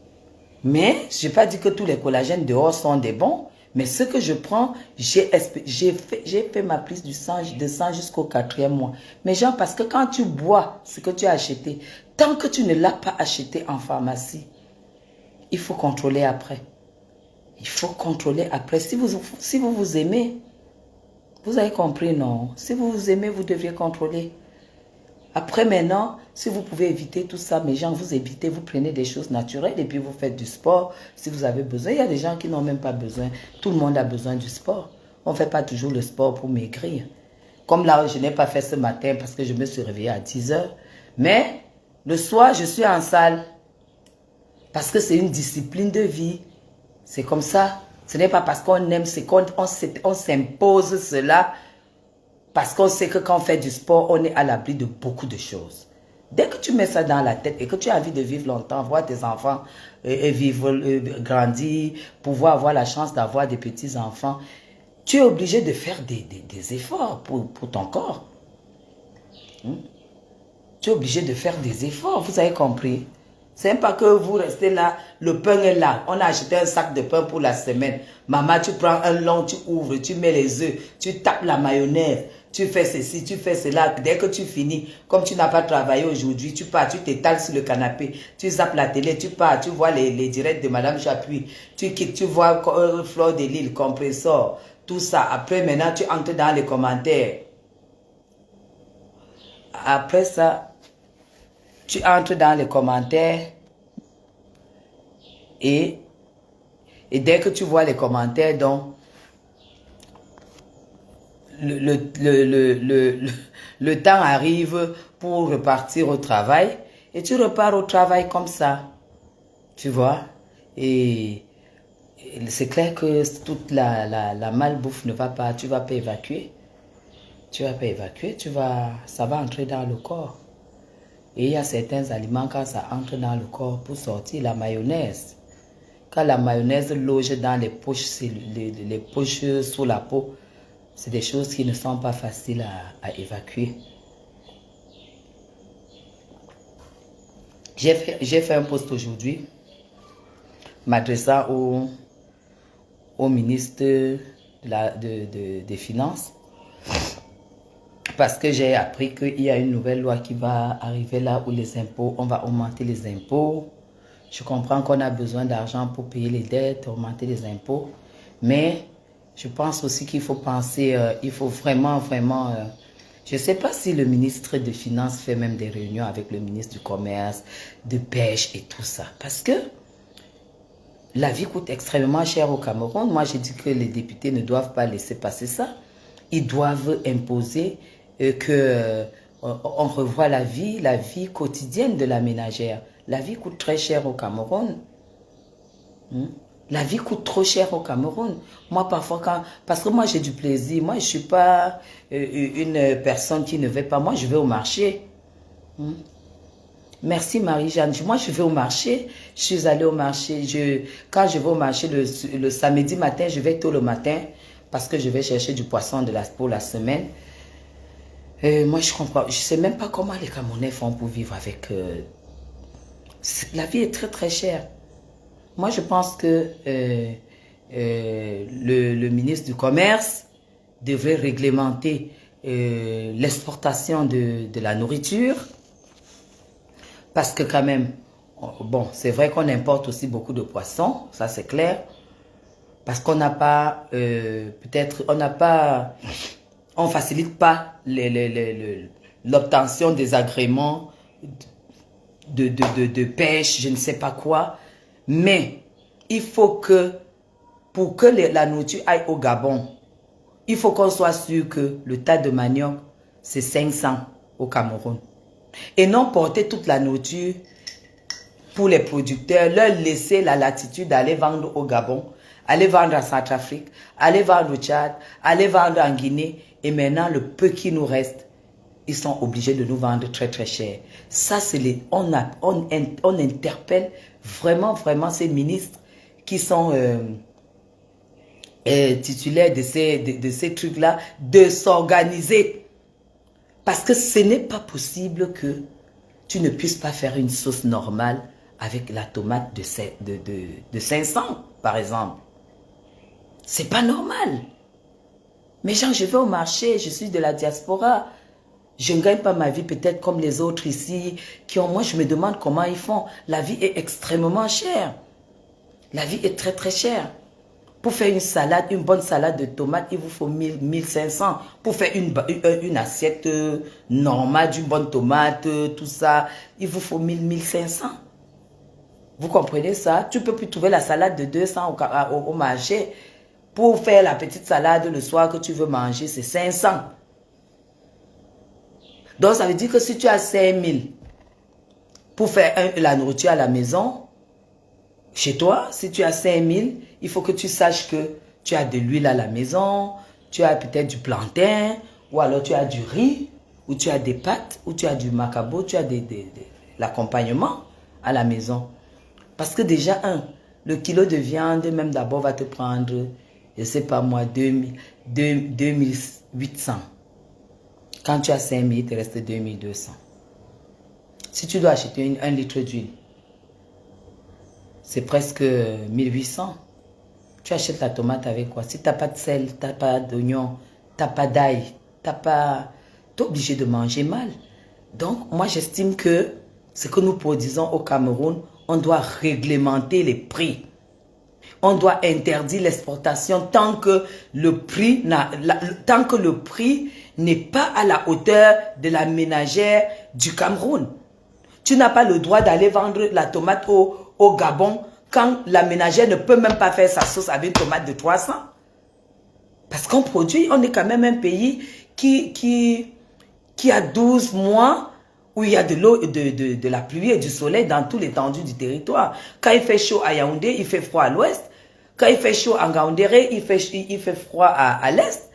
Mais je n'ai pas dit que tous les collagènes dehors sont des bons. Mais ce que je prends, j'ai fait ma prise de sang jusqu'au 4e mois. Mais genre, parce que quand tu bois ce que tu as acheté, tant que tu ne l'as pas acheté en pharmacie, il faut contrôler après. Il faut contrôler après. Si vous vous aimez, vous avez compris, non? Si vous vous aimez, vous devriez contrôler. Après maintenant, si vous pouvez éviter tout ça, mes gens, vous évitez, vous prenez des choses naturelles et puis vous faites du sport si vous avez besoin. Il y a des gens qui n'ont même pas besoin. Tout le monde a besoin du sport. On ne fait pas toujours le sport pour maigrir. Comme là, je n'ai pas fait ce matin parce que je me suis réveillée à 10 heures. Mais le soir, je suis en salle parce que c'est une discipline de vie. C'est comme ça. Ce n'est pas parce qu'on aime, c'est qu'on s'impose cela. Parce qu'on sait que quand on fait du sport, on est à l'abri de beaucoup de choses. Dès que tu mets ça dans la tête et que tu as envie de vivre longtemps, voir tes enfants grandir, pouvoir avoir la chance d'avoir des petits-enfants, tu es obligé de faire des efforts pour ton corps. Tu es obligé de faire des efforts, vous avez compris? C'est pas que vous restez là, le pain est là. On a acheté un sac de pain pour la semaine. Maman, tu prends un long, tu ouvres, tu mets les œufs, tu tapes la mayonnaise, tu fais ceci, tu fais cela. Dès que tu finis, comme tu n'as pas travaillé aujourd'hui, tu pars, tu t'étales sur le canapé, tu zappes la télé, tu pars, tu vois les directs de Madame Chapuis, tu quittes, tu vois Fleur de Lille, Compressor, tout ça. Après, maintenant, tu entres dans les commentaires. Après ça, tu entres dans les commentaires et dès que tu vois les commentaires, donc, le temps arrive pour repartir au travail et tu repars au travail comme ça, tu vois. Et c'est clair que toute la malbouffe ne va pas, tu ne vas pas évacuer. Tu ne vas pas évacuer, ça va entrer dans le corps. Et il y a certains aliments, quand ça entre dans le corps pour sortir, la mayonnaise. Quand la mayonnaise loge dans les poches sous la peau, c'est des choses qui ne sont pas faciles à évacuer. J'ai fait un post aujourd'hui m'adressant au ministre des Finances. Parce que j'ai appris qu'il y a une nouvelle loi qui va arriver là où les impôts, on va augmenter les impôts. Je comprends qu'on a besoin d'argent pour payer les dettes, augmenter les impôts. Mais je pense aussi qu'il faut penser, il faut vraiment Je ne sais pas si le ministre des Finances fait même des réunions avec le ministre du Commerce, de Pêche et tout ça. Parce que la vie coûte extrêmement cher au Cameroun. Moi, j'ai dit que les députés ne doivent pas laisser passer ça. Ils doivent imposer qu'on revoie la vie quotidienne de la ménagère. La vie coûte très cher au Cameroun. La vie coûte trop cher au Cameroun. Moi, parfois, parce que moi, j'ai du plaisir. Moi, je ne suis pas une personne qui ne va pas. Moi, je vais au marché. Merci Marie-Jeanne. Moi, je vais au marché. Je suis allée au marché. Quand je vais au marché le samedi matin, je vais tôt le matin parce que je vais chercher du poisson pour la semaine. Moi, je comprends. Je ne sais même pas comment les Camerounais font pour vivre avec... la vie est très, très chère. Moi, je pense que le ministre du Commerce devrait réglementer l'exportation de la nourriture. Parce que quand même, bon, c'est vrai qu'on importe aussi beaucoup de poissons, ça c'est clair. Parce qu'on n'a pas, peut-être, on facilite pas l'obtention des agréments de pêche, je ne sais pas quoi. Mais il faut que, pour que la nourriture aille au Gabon, il faut qu'on soit sûr que le tas de manioc, c'est 500 au Cameroun. Et non porter toute la nourriture pour les producteurs, leur laisser la latitude d'aller vendre au Gabon, aller vendre en Centrafrique, aller vendre au Tchad, aller vendre en Guinée. Et maintenant, le peu qui nous reste, ils sont obligés de nous vendre très très cher. Ça, c'est on interpelle vraiment ces ministres qui sont titulaires de ces trucs-là, de s'organiser. Parce que ce n'est pas possible que tu ne puisses pas faire une sauce normale avec la tomate de 500, par exemple. C'est pas normal. Mais genre, je vais au marché, je suis de la diaspora. Je ne gagne pas ma vie peut-être comme les autres ici. Moi, je me demande comment ils font. La vie est extrêmement chère. La vie est très très chère. Pour faire une salade, une bonne salade de tomates, il vous faut 1500. Pour faire une assiette normale d'une bonne tomate, tout ça, il vous faut 1500. Vous comprenez ça? Tu ne peux plus trouver la salade de 200 au marché. Pour faire la petite salade le soir que tu veux manger, c'est 500. Donc, ça veut dire que si tu as 5000 pour faire la nourriture à la maison, chez toi, si tu as 5000, il faut que tu saches que tu as de l'huile à la maison, tu as peut-être du plantain, ou alors tu as du riz, ou tu as des pâtes, ou tu as du macabo, tu as l'accompagnement à la maison. Parce que déjà, le kilo de viande, même d'abord, va te prendre, je ne sais pas moi, 2800. Quand tu as 5000, il te reste 2200. Si tu dois acheter 1 litre d'huile, c'est presque 1800. Tu achètes la tomate avec quoi? Si tu n'as pas de sel, tu n'as pas d'oignon, tu n'as pas d'ail, tu es obligé de manger mal. Donc, moi, j'estime que ce que nous produisons au Cameroun, on doit réglementer les prix. On doit interdire l'exportation tant que le prix n'est pas à la hauteur de la ménagère du Cameroun. Tu n'as pas le droit d'aller vendre la tomate au Gabon quand la ménagère ne peut même pas faire sa sauce avec une tomate de 300. Parce qu'on produit, on est quand même un pays qui a 12 mois où il y a de l'eau, de la pluie et du soleil dans toute l'étendue du territoire. Quand il fait chaud à Yaoundé, il fait froid à l'ouest. Quand il fait chaud en Ngaoundéré, il fait froid à l'est.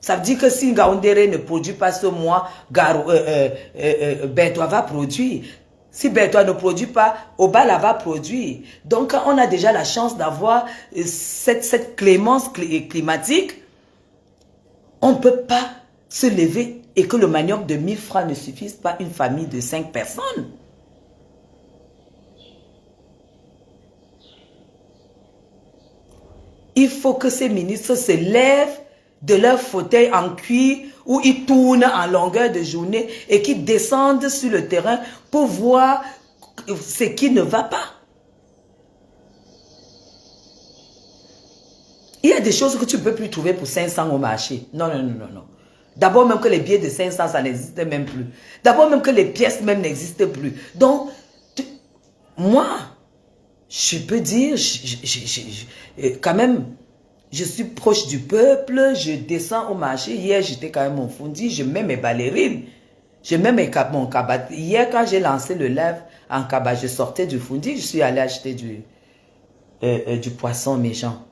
Ça veut dire que si Ngaoundéré ne produit pas ce mois, Bertois va produire. Si Bertois ne produit pas, Obala va produire. Donc, quand on a déjà la chance d'avoir cette clémence climatique, on ne peut pas se lever et que le manioc de 1000 francs ne suffise pas à une famille de 5 personnes. Il faut que ces ministres se lèvent de leur fauteuil en cuir où ils tournent en longueur de journée et qu'ils descendent sur le terrain pour voir ce qui ne va pas. Il y a des choses que tu ne peux plus trouver pour 500 au marché. Non. D'abord même que les billets de 500, ça n'existe même plus. D'abord même que les pièces même n'existent plus. Donc, moi, je peux dire, quand même, je suis proche du peuple, je descends au marché. Hier, j'étais quand même au Fundi, je mets mes ballerines, je mets mon cabas. Hier, quand j'ai lancé le live en cabas, je sortais du Fundi, je suis allé acheter du poisson, mes gens.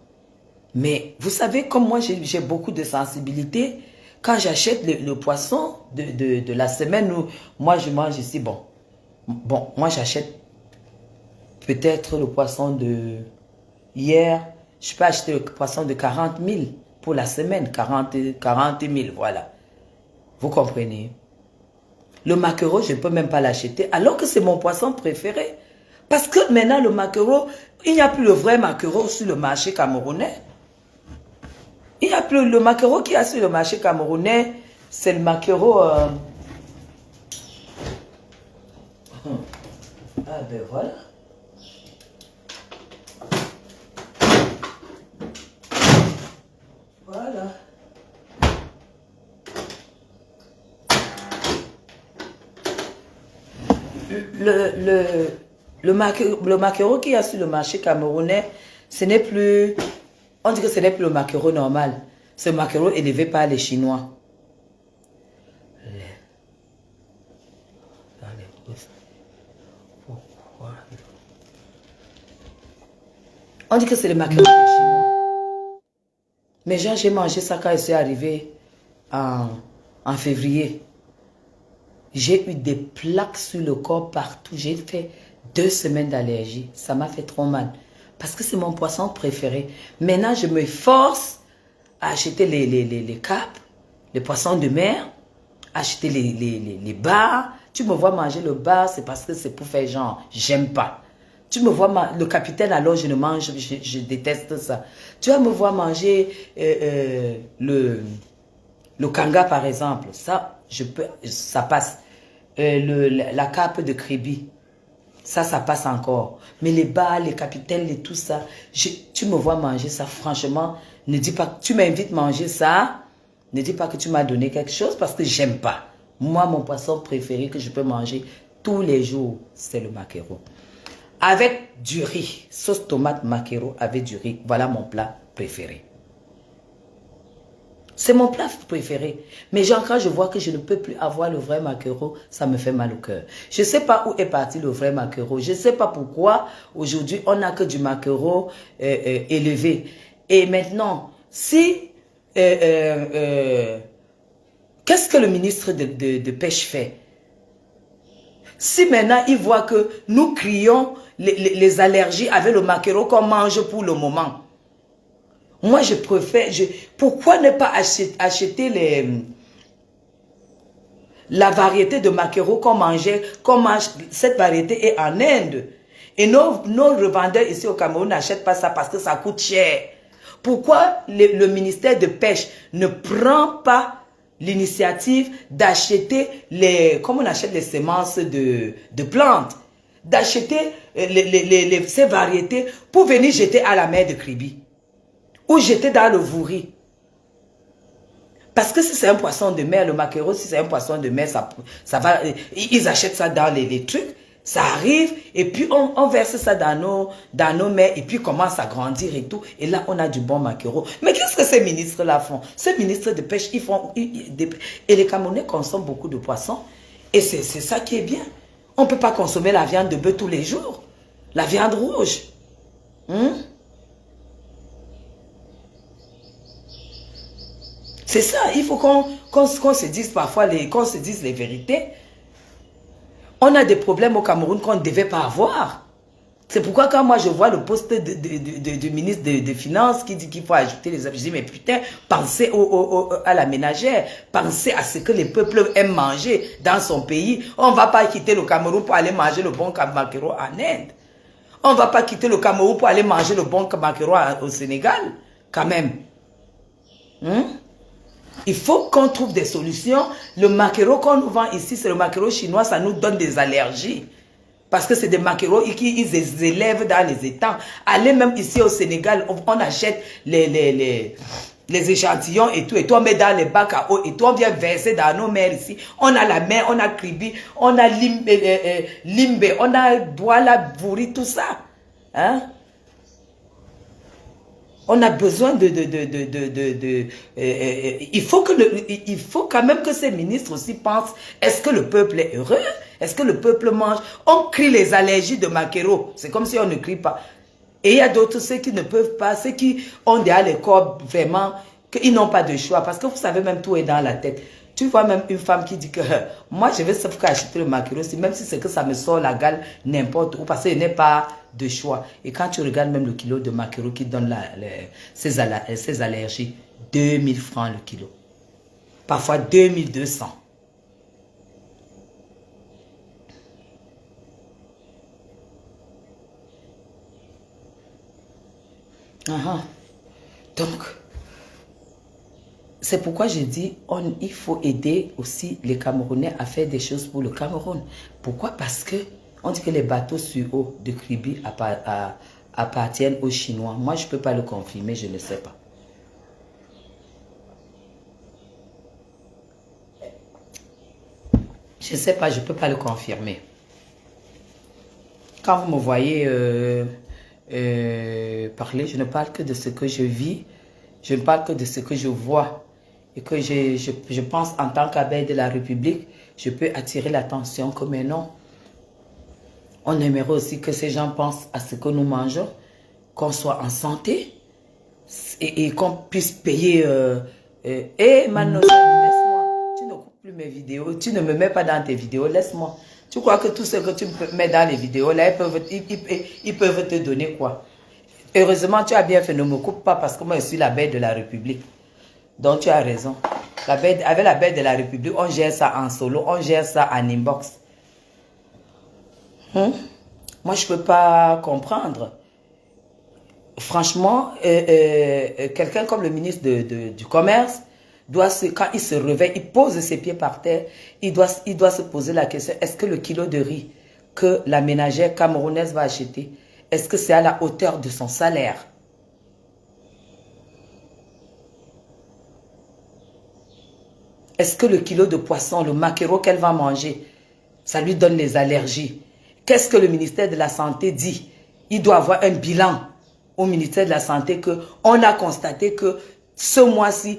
Mais vous savez, comme moi, j'ai beaucoup de sensibilité. Quand j'achète le poisson de la semaine où moi je mange ici, bon, moi j'achète peut-être le poisson de hier, je peux acheter le poisson de 40 000 pour la semaine, 40 000, voilà. Vous comprenez? Le maquereau, je ne peux même pas l'acheter, alors que c'est mon poisson préféré. Parce que maintenant, le maquereau, il n'y a plus le vrai maquereau sur le marché camerounais. Il n'y a plus le maquereau qui a sur le marché camerounais, c'est le maquereau... Ah ben voilà. Voilà. Le maquereau qui a sur le marché camerounais, ce n'est plus... On dit que ce n'est plus le maquereau normal. C'est le maquereau élevé par les Chinois. Pourquoi? On dit que c'est le maquereau des Chinois. Mais j'ai mangé ça quand je suis arrivé en février. J'ai eu des plaques sur le corps partout. J'ai fait 2 semaines d'allergie. Ça m'a fait trop mal. Parce que c'est mon poisson préféré. Maintenant, je me force à acheter les capes, les poissons de mer, acheter les bars. Tu me vois manger le bar, c'est parce que c'est pour faire genre, j'aime pas. Tu me vois, le capitaine, alors je ne mange, je déteste ça. Tu vas me voir manger le kanga, par exemple. Ça, ça passe. La cape de crébi. Ça passe encore. Mais les bars, les capitaines, tout ça, tu me vois manger ça, franchement, ne dis pas que tu m'invites à manger ça, ne dis pas que tu m'as donné quelque chose parce que j'aime pas. Moi, mon poisson préféré que je peux manger tous les jours, c'est le maquereau. Avec du riz, sauce tomate maquereau avec du riz, voilà mon plat préféré. C'est mon plat préféré. Mais genre, quand je vois que je ne peux plus avoir le vrai maquereau, ça me fait mal au cœur. Je ne sais pas où est parti le vrai maquereau. Je ne sais pas pourquoi aujourd'hui, on n'a que du maquereau élevé. Et maintenant, si... qu'est-ce que le ministre de Pêche fait? Si maintenant, il voit que nous crions les allergies avec le maquereau qu'on mange pour le moment, moi, je préfère... pourquoi ne pas acheter la variété de maquereau qu'on mange? Cette variété est en Inde. Et nos revendeurs ici au Cameroun n'achètent pas ça parce que ça coûte cher. Pourquoi le ministère de Pêche ne prend pas l'initiative d'acheter comme on achète les semences de plantes, d'acheter ces variétés pour venir jeter à la mer de Kribi? Ou jeter dans le vouri. Parce que si c'est un poisson de mer, le maquereau, si c'est un poisson de mer, ça va, ils achètent ça dans les trucs, ça arrive, et puis on verse ça dans nos mers, et puis commence à grandir et tout, et là on a du bon maquereau. Mais qu'est-ce que ces ministres-là font? Ces ministres de pêche, ils font, et les Camerounais consomment beaucoup de poissons, et c'est ça qui est bien. On ne peut pas consommer la viande de bœuf tous les jours, la viande rouge. C'est ça, il faut qu'on se dise parfois, qu'on se dise les vérités. On a des problèmes au Cameroun qu'on ne devait pas avoir. C'est pourquoi quand moi je vois le poste du ministre des Finances qui dit qu'il faut ajouter les objets, je dis mais putain, pensez à la ménagère, pensez à ce que les peuples aiment manger dans son pays. On ne va pas quitter le Cameroun pour aller manger le bon maquereau en Inde. On ne va pas quitter le Cameroun pour aller manger le bon maquereau au Sénégal, quand même. Il faut qu'on trouve des solutions. Le maquereau qu'on nous vend ici, c'est le maquereau chinois, ça nous donne des allergies. Parce que c'est des maquereaux qu'ils élèvent dans les étangs. Allez même ici au Sénégal, on achète les les échantillons et tout, et toi on met dans les bacs à eau, et toi on vient verser dans nos mers ici. On a la mer, on a Kribi, on a Limbe, on a Douala, Bouri, tout ça. Hein? On a besoin il faut quand même que ces ministres aussi pensent, est-ce que le peuple est heureux? Est-ce que le peuple mange? On crie les allergies de Makero, c'est comme si on ne crie pas. Et il y a d'autres, ceux qui ne peuvent pas, ceux qui ont derrière les corps, vraiment, qu'ils n'ont pas de choix. Parce que vous savez, même tout est dans la tête. Tu vois même une femme qui dit que moi, je vais sauf acheter le maquereau, même si c'est que ça me sort la gale n'importe où, parce qu'il n'y a pas de choix. Et quand tu regardes même le kilo de maquereau qui donne ses allergies, 2000 francs le kilo. Parfois 2200. Donc, c'est pourquoi je dis, il faut aider aussi les Camerounais à faire des choses pour le Cameroun. Pourquoi? Parce que on dit que les bateaux sur eau de Kribi appartiennent aux Chinois. Moi, je ne peux pas le confirmer, je ne sais pas. Je ne sais pas, je ne peux pas le confirmer. Quand vous me voyez parler, je ne parle que de ce que je vis, je ne parle que de ce que je vois. Et que je pense en tant qu'abeille de la République, je peux attirer l'attention comme un nom. On aimerait aussi que ces gens pensent à ce que nous mangeons, qu'on soit en santé et qu'on puisse payer. Mano, laisse-moi. Tu ne coupes plus mes vidéos, tu ne me mets pas dans tes vidéos, laisse-moi. Tu crois que tout ce que tu mets dans les vidéos, là, ils peuvent te donner quoi? Heureusement, tu as bien fait, ne me coupe pas parce que moi, je suis l'abeille de la République. Donc, tu as raison. Avec l'abeille de la République, on gère ça en solo, on gère ça en inbox. Moi, je ne peux pas comprendre. Franchement, quelqu'un comme le ministre du Commerce, quand il se réveille, il pose ses pieds par terre, il doit se poser la question, est-ce que le kilo de riz que la ménagère camerounaise va acheter, est-ce que c'est à la hauteur de son salaire? Est-ce que le kilo de poisson, le maquereau qu'elle va manger, ça lui donne les allergies? Qu'est-ce que le ministère de la Santé dit? Il doit avoir un bilan au ministère de la Santé qu'on a constaté que ce mois-ci,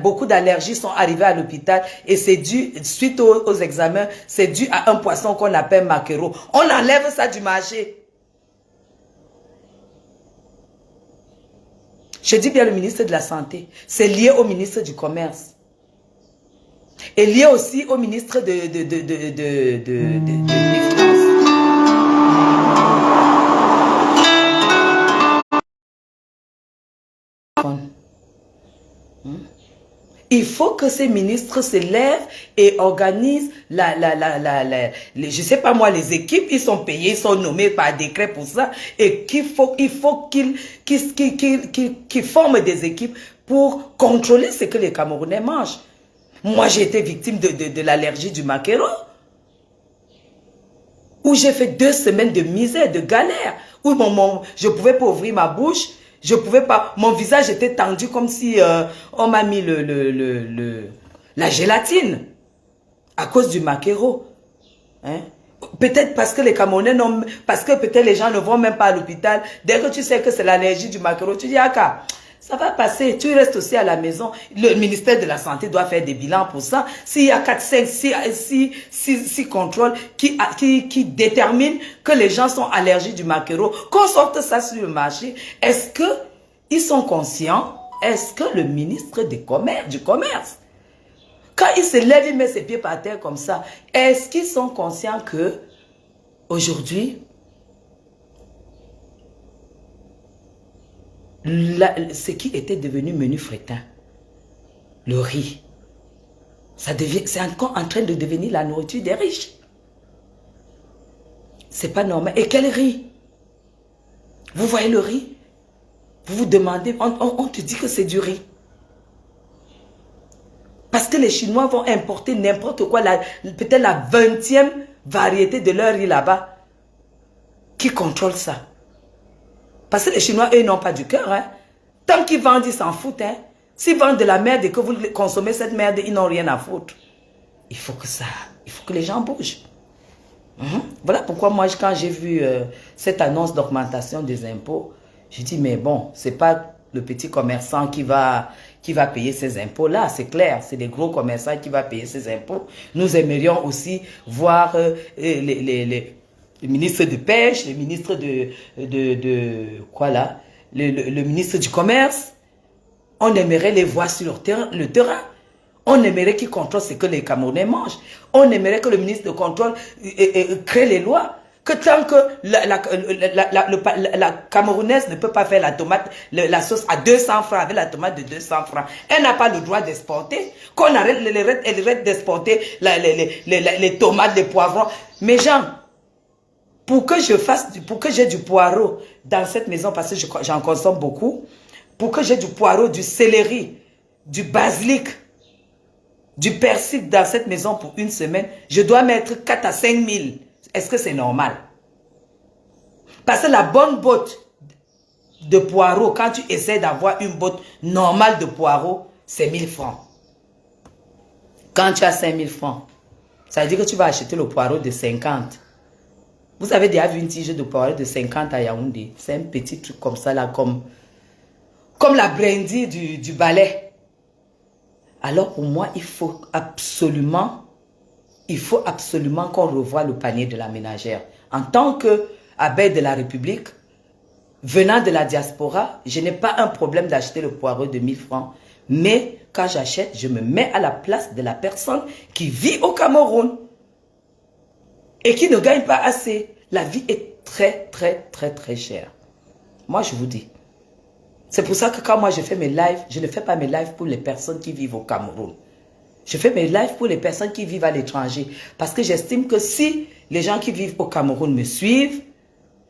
beaucoup d'allergies sont arrivées à l'hôpital et c'est dû, suite aux examens, c'est dû à un poisson qu'on appelle maquereau. On enlève ça du marché. Je dis bien le ministre de la Santé. C'est lié au ministre du Commerce. Et lié aussi au ministre des Finances. Il faut que ces ministres se lèvent et organisent je ne sais pas moi, les équipes, ils sont payés, ils sont nommés par décret pour ça. Et il faut qu'ils forment des équipes pour contrôler ce que les Camerounais mangent. Moi, j'ai été victime de l'allergie du maquereau. Où j'ai fait 2 semaines de misère, de galère. Où je ne pouvais pas ouvrir ma bouche. Je pouvais pas. Mon visage était tendu comme si on m'a mis la gélatine. À cause du maquereau. Hein? Peut-être parce que les Camerounais n'ont... Parce que peut-être les gens ne vont même pas à l'hôpital. Dès que tu sais que c'est l'allergie du maquereau, tu dis, Aka, ça va passer. Tu restes aussi à la maison. Le ministère de la Santé doit faire des bilans pour ça. S'il y a 4, 5, 6 contrôles qui déterminent que les gens sont allergiques du maquereau, qu'on sorte ça sur le marché, est-ce qu'ils sont conscients? Est-ce que le ministre du Commerce, quand il se lève, il met ses pieds par terre comme ça, est-ce qu'ils sont conscients que aujourd'hui, ce qui était devenu menu frétin, le riz, c'est encore en train de devenir la nourriture des riches. C'est pas normal. Et quel riz? Vous voyez le riz? Vous vous demandez, on te dit que c'est du riz. Parce que les Chinois vont importer n'importe quoi, peut-être la 20e variété de leur riz là-bas. Qui contrôle ça? Parce que les Chinois, eux, n'ont pas du cœur. Hein? Tant qu'ils vendent, ils s'en foutent. Hein? S'ils vendent de la merde et que vous consommez cette merde, ils n'ont rien à foutre. Il faut que les gens bougent. Voilà pourquoi moi, quand j'ai vu cette annonce d'augmentation des impôts, j'ai dit, mais bon, c'est pas le petit commerçant qui va payer ces impôts-là, c'est clair, c'est les gros commerçants qui vont payer ces impôts. Nous aimerions aussi voir les ministres de pêche, les ministres le ministre du commerce. On aimerait les voir sur le terrain. On aimerait qu'ils contrôlent ce que les Camerounais mangent. On aimerait que le ministre de contrôle crée les lois. Que tant que la Camerounaise ne peut pas faire la tomate, la sauce à 200 francs avec la tomate de 200 francs, elle n'a pas le droit d'exporter. Qu'on arrête d'exporter les tomates, les poivrons. Mais gens, pour que j'ai du poireau dans cette maison, parce que j'en consomme beaucoup, pour que j'ai du poireau, du céleri, du basilic, du persil dans cette maison pour une semaine, je dois mettre 4 à 5 000. Est-ce que c'est normal? Parce que la bonne botte de poireau, quand tu essaies d'avoir une botte normale de poireau, c'est 1000 francs. Quand tu as 5000 francs, ça veut dire que tu vas acheter le poireau de 50. Vous avez déjà vu une tige de poireau de 50 à Yaoundé? C'est un petit truc comme ça, là, comme la brindille du balai. Alors pour moi, il faut absolument qu'on revoie le panier de la ménagère. En tant qu'abeille de la République, venant de la diaspora, je n'ai pas un problème d'acheter le poireau de 1000 francs. Mais quand j'achète, je me mets à la place de la personne qui vit au Cameroun et qui ne gagne pas assez. La vie est très, très, très, très chère. Moi, je vous dis. C'est pour ça que quand moi je fais mes lives, je ne fais pas mes lives pour les personnes qui vivent au Cameroun. Je fais mes lives pour les personnes qui vivent à l'étranger. Parce que j'estime que si les gens qui vivent au Cameroun me suivent,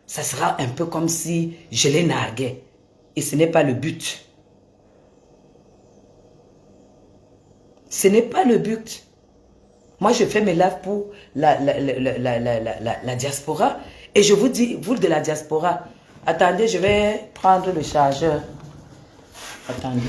ça sera un peu comme si je les narguais. Et ce n'est pas le but. Ce n'est pas le but. Moi, je fais mes lives pour la diaspora. Et je vous dis, vous de la diaspora, attendez, je vais prendre le chargeur. Attendez.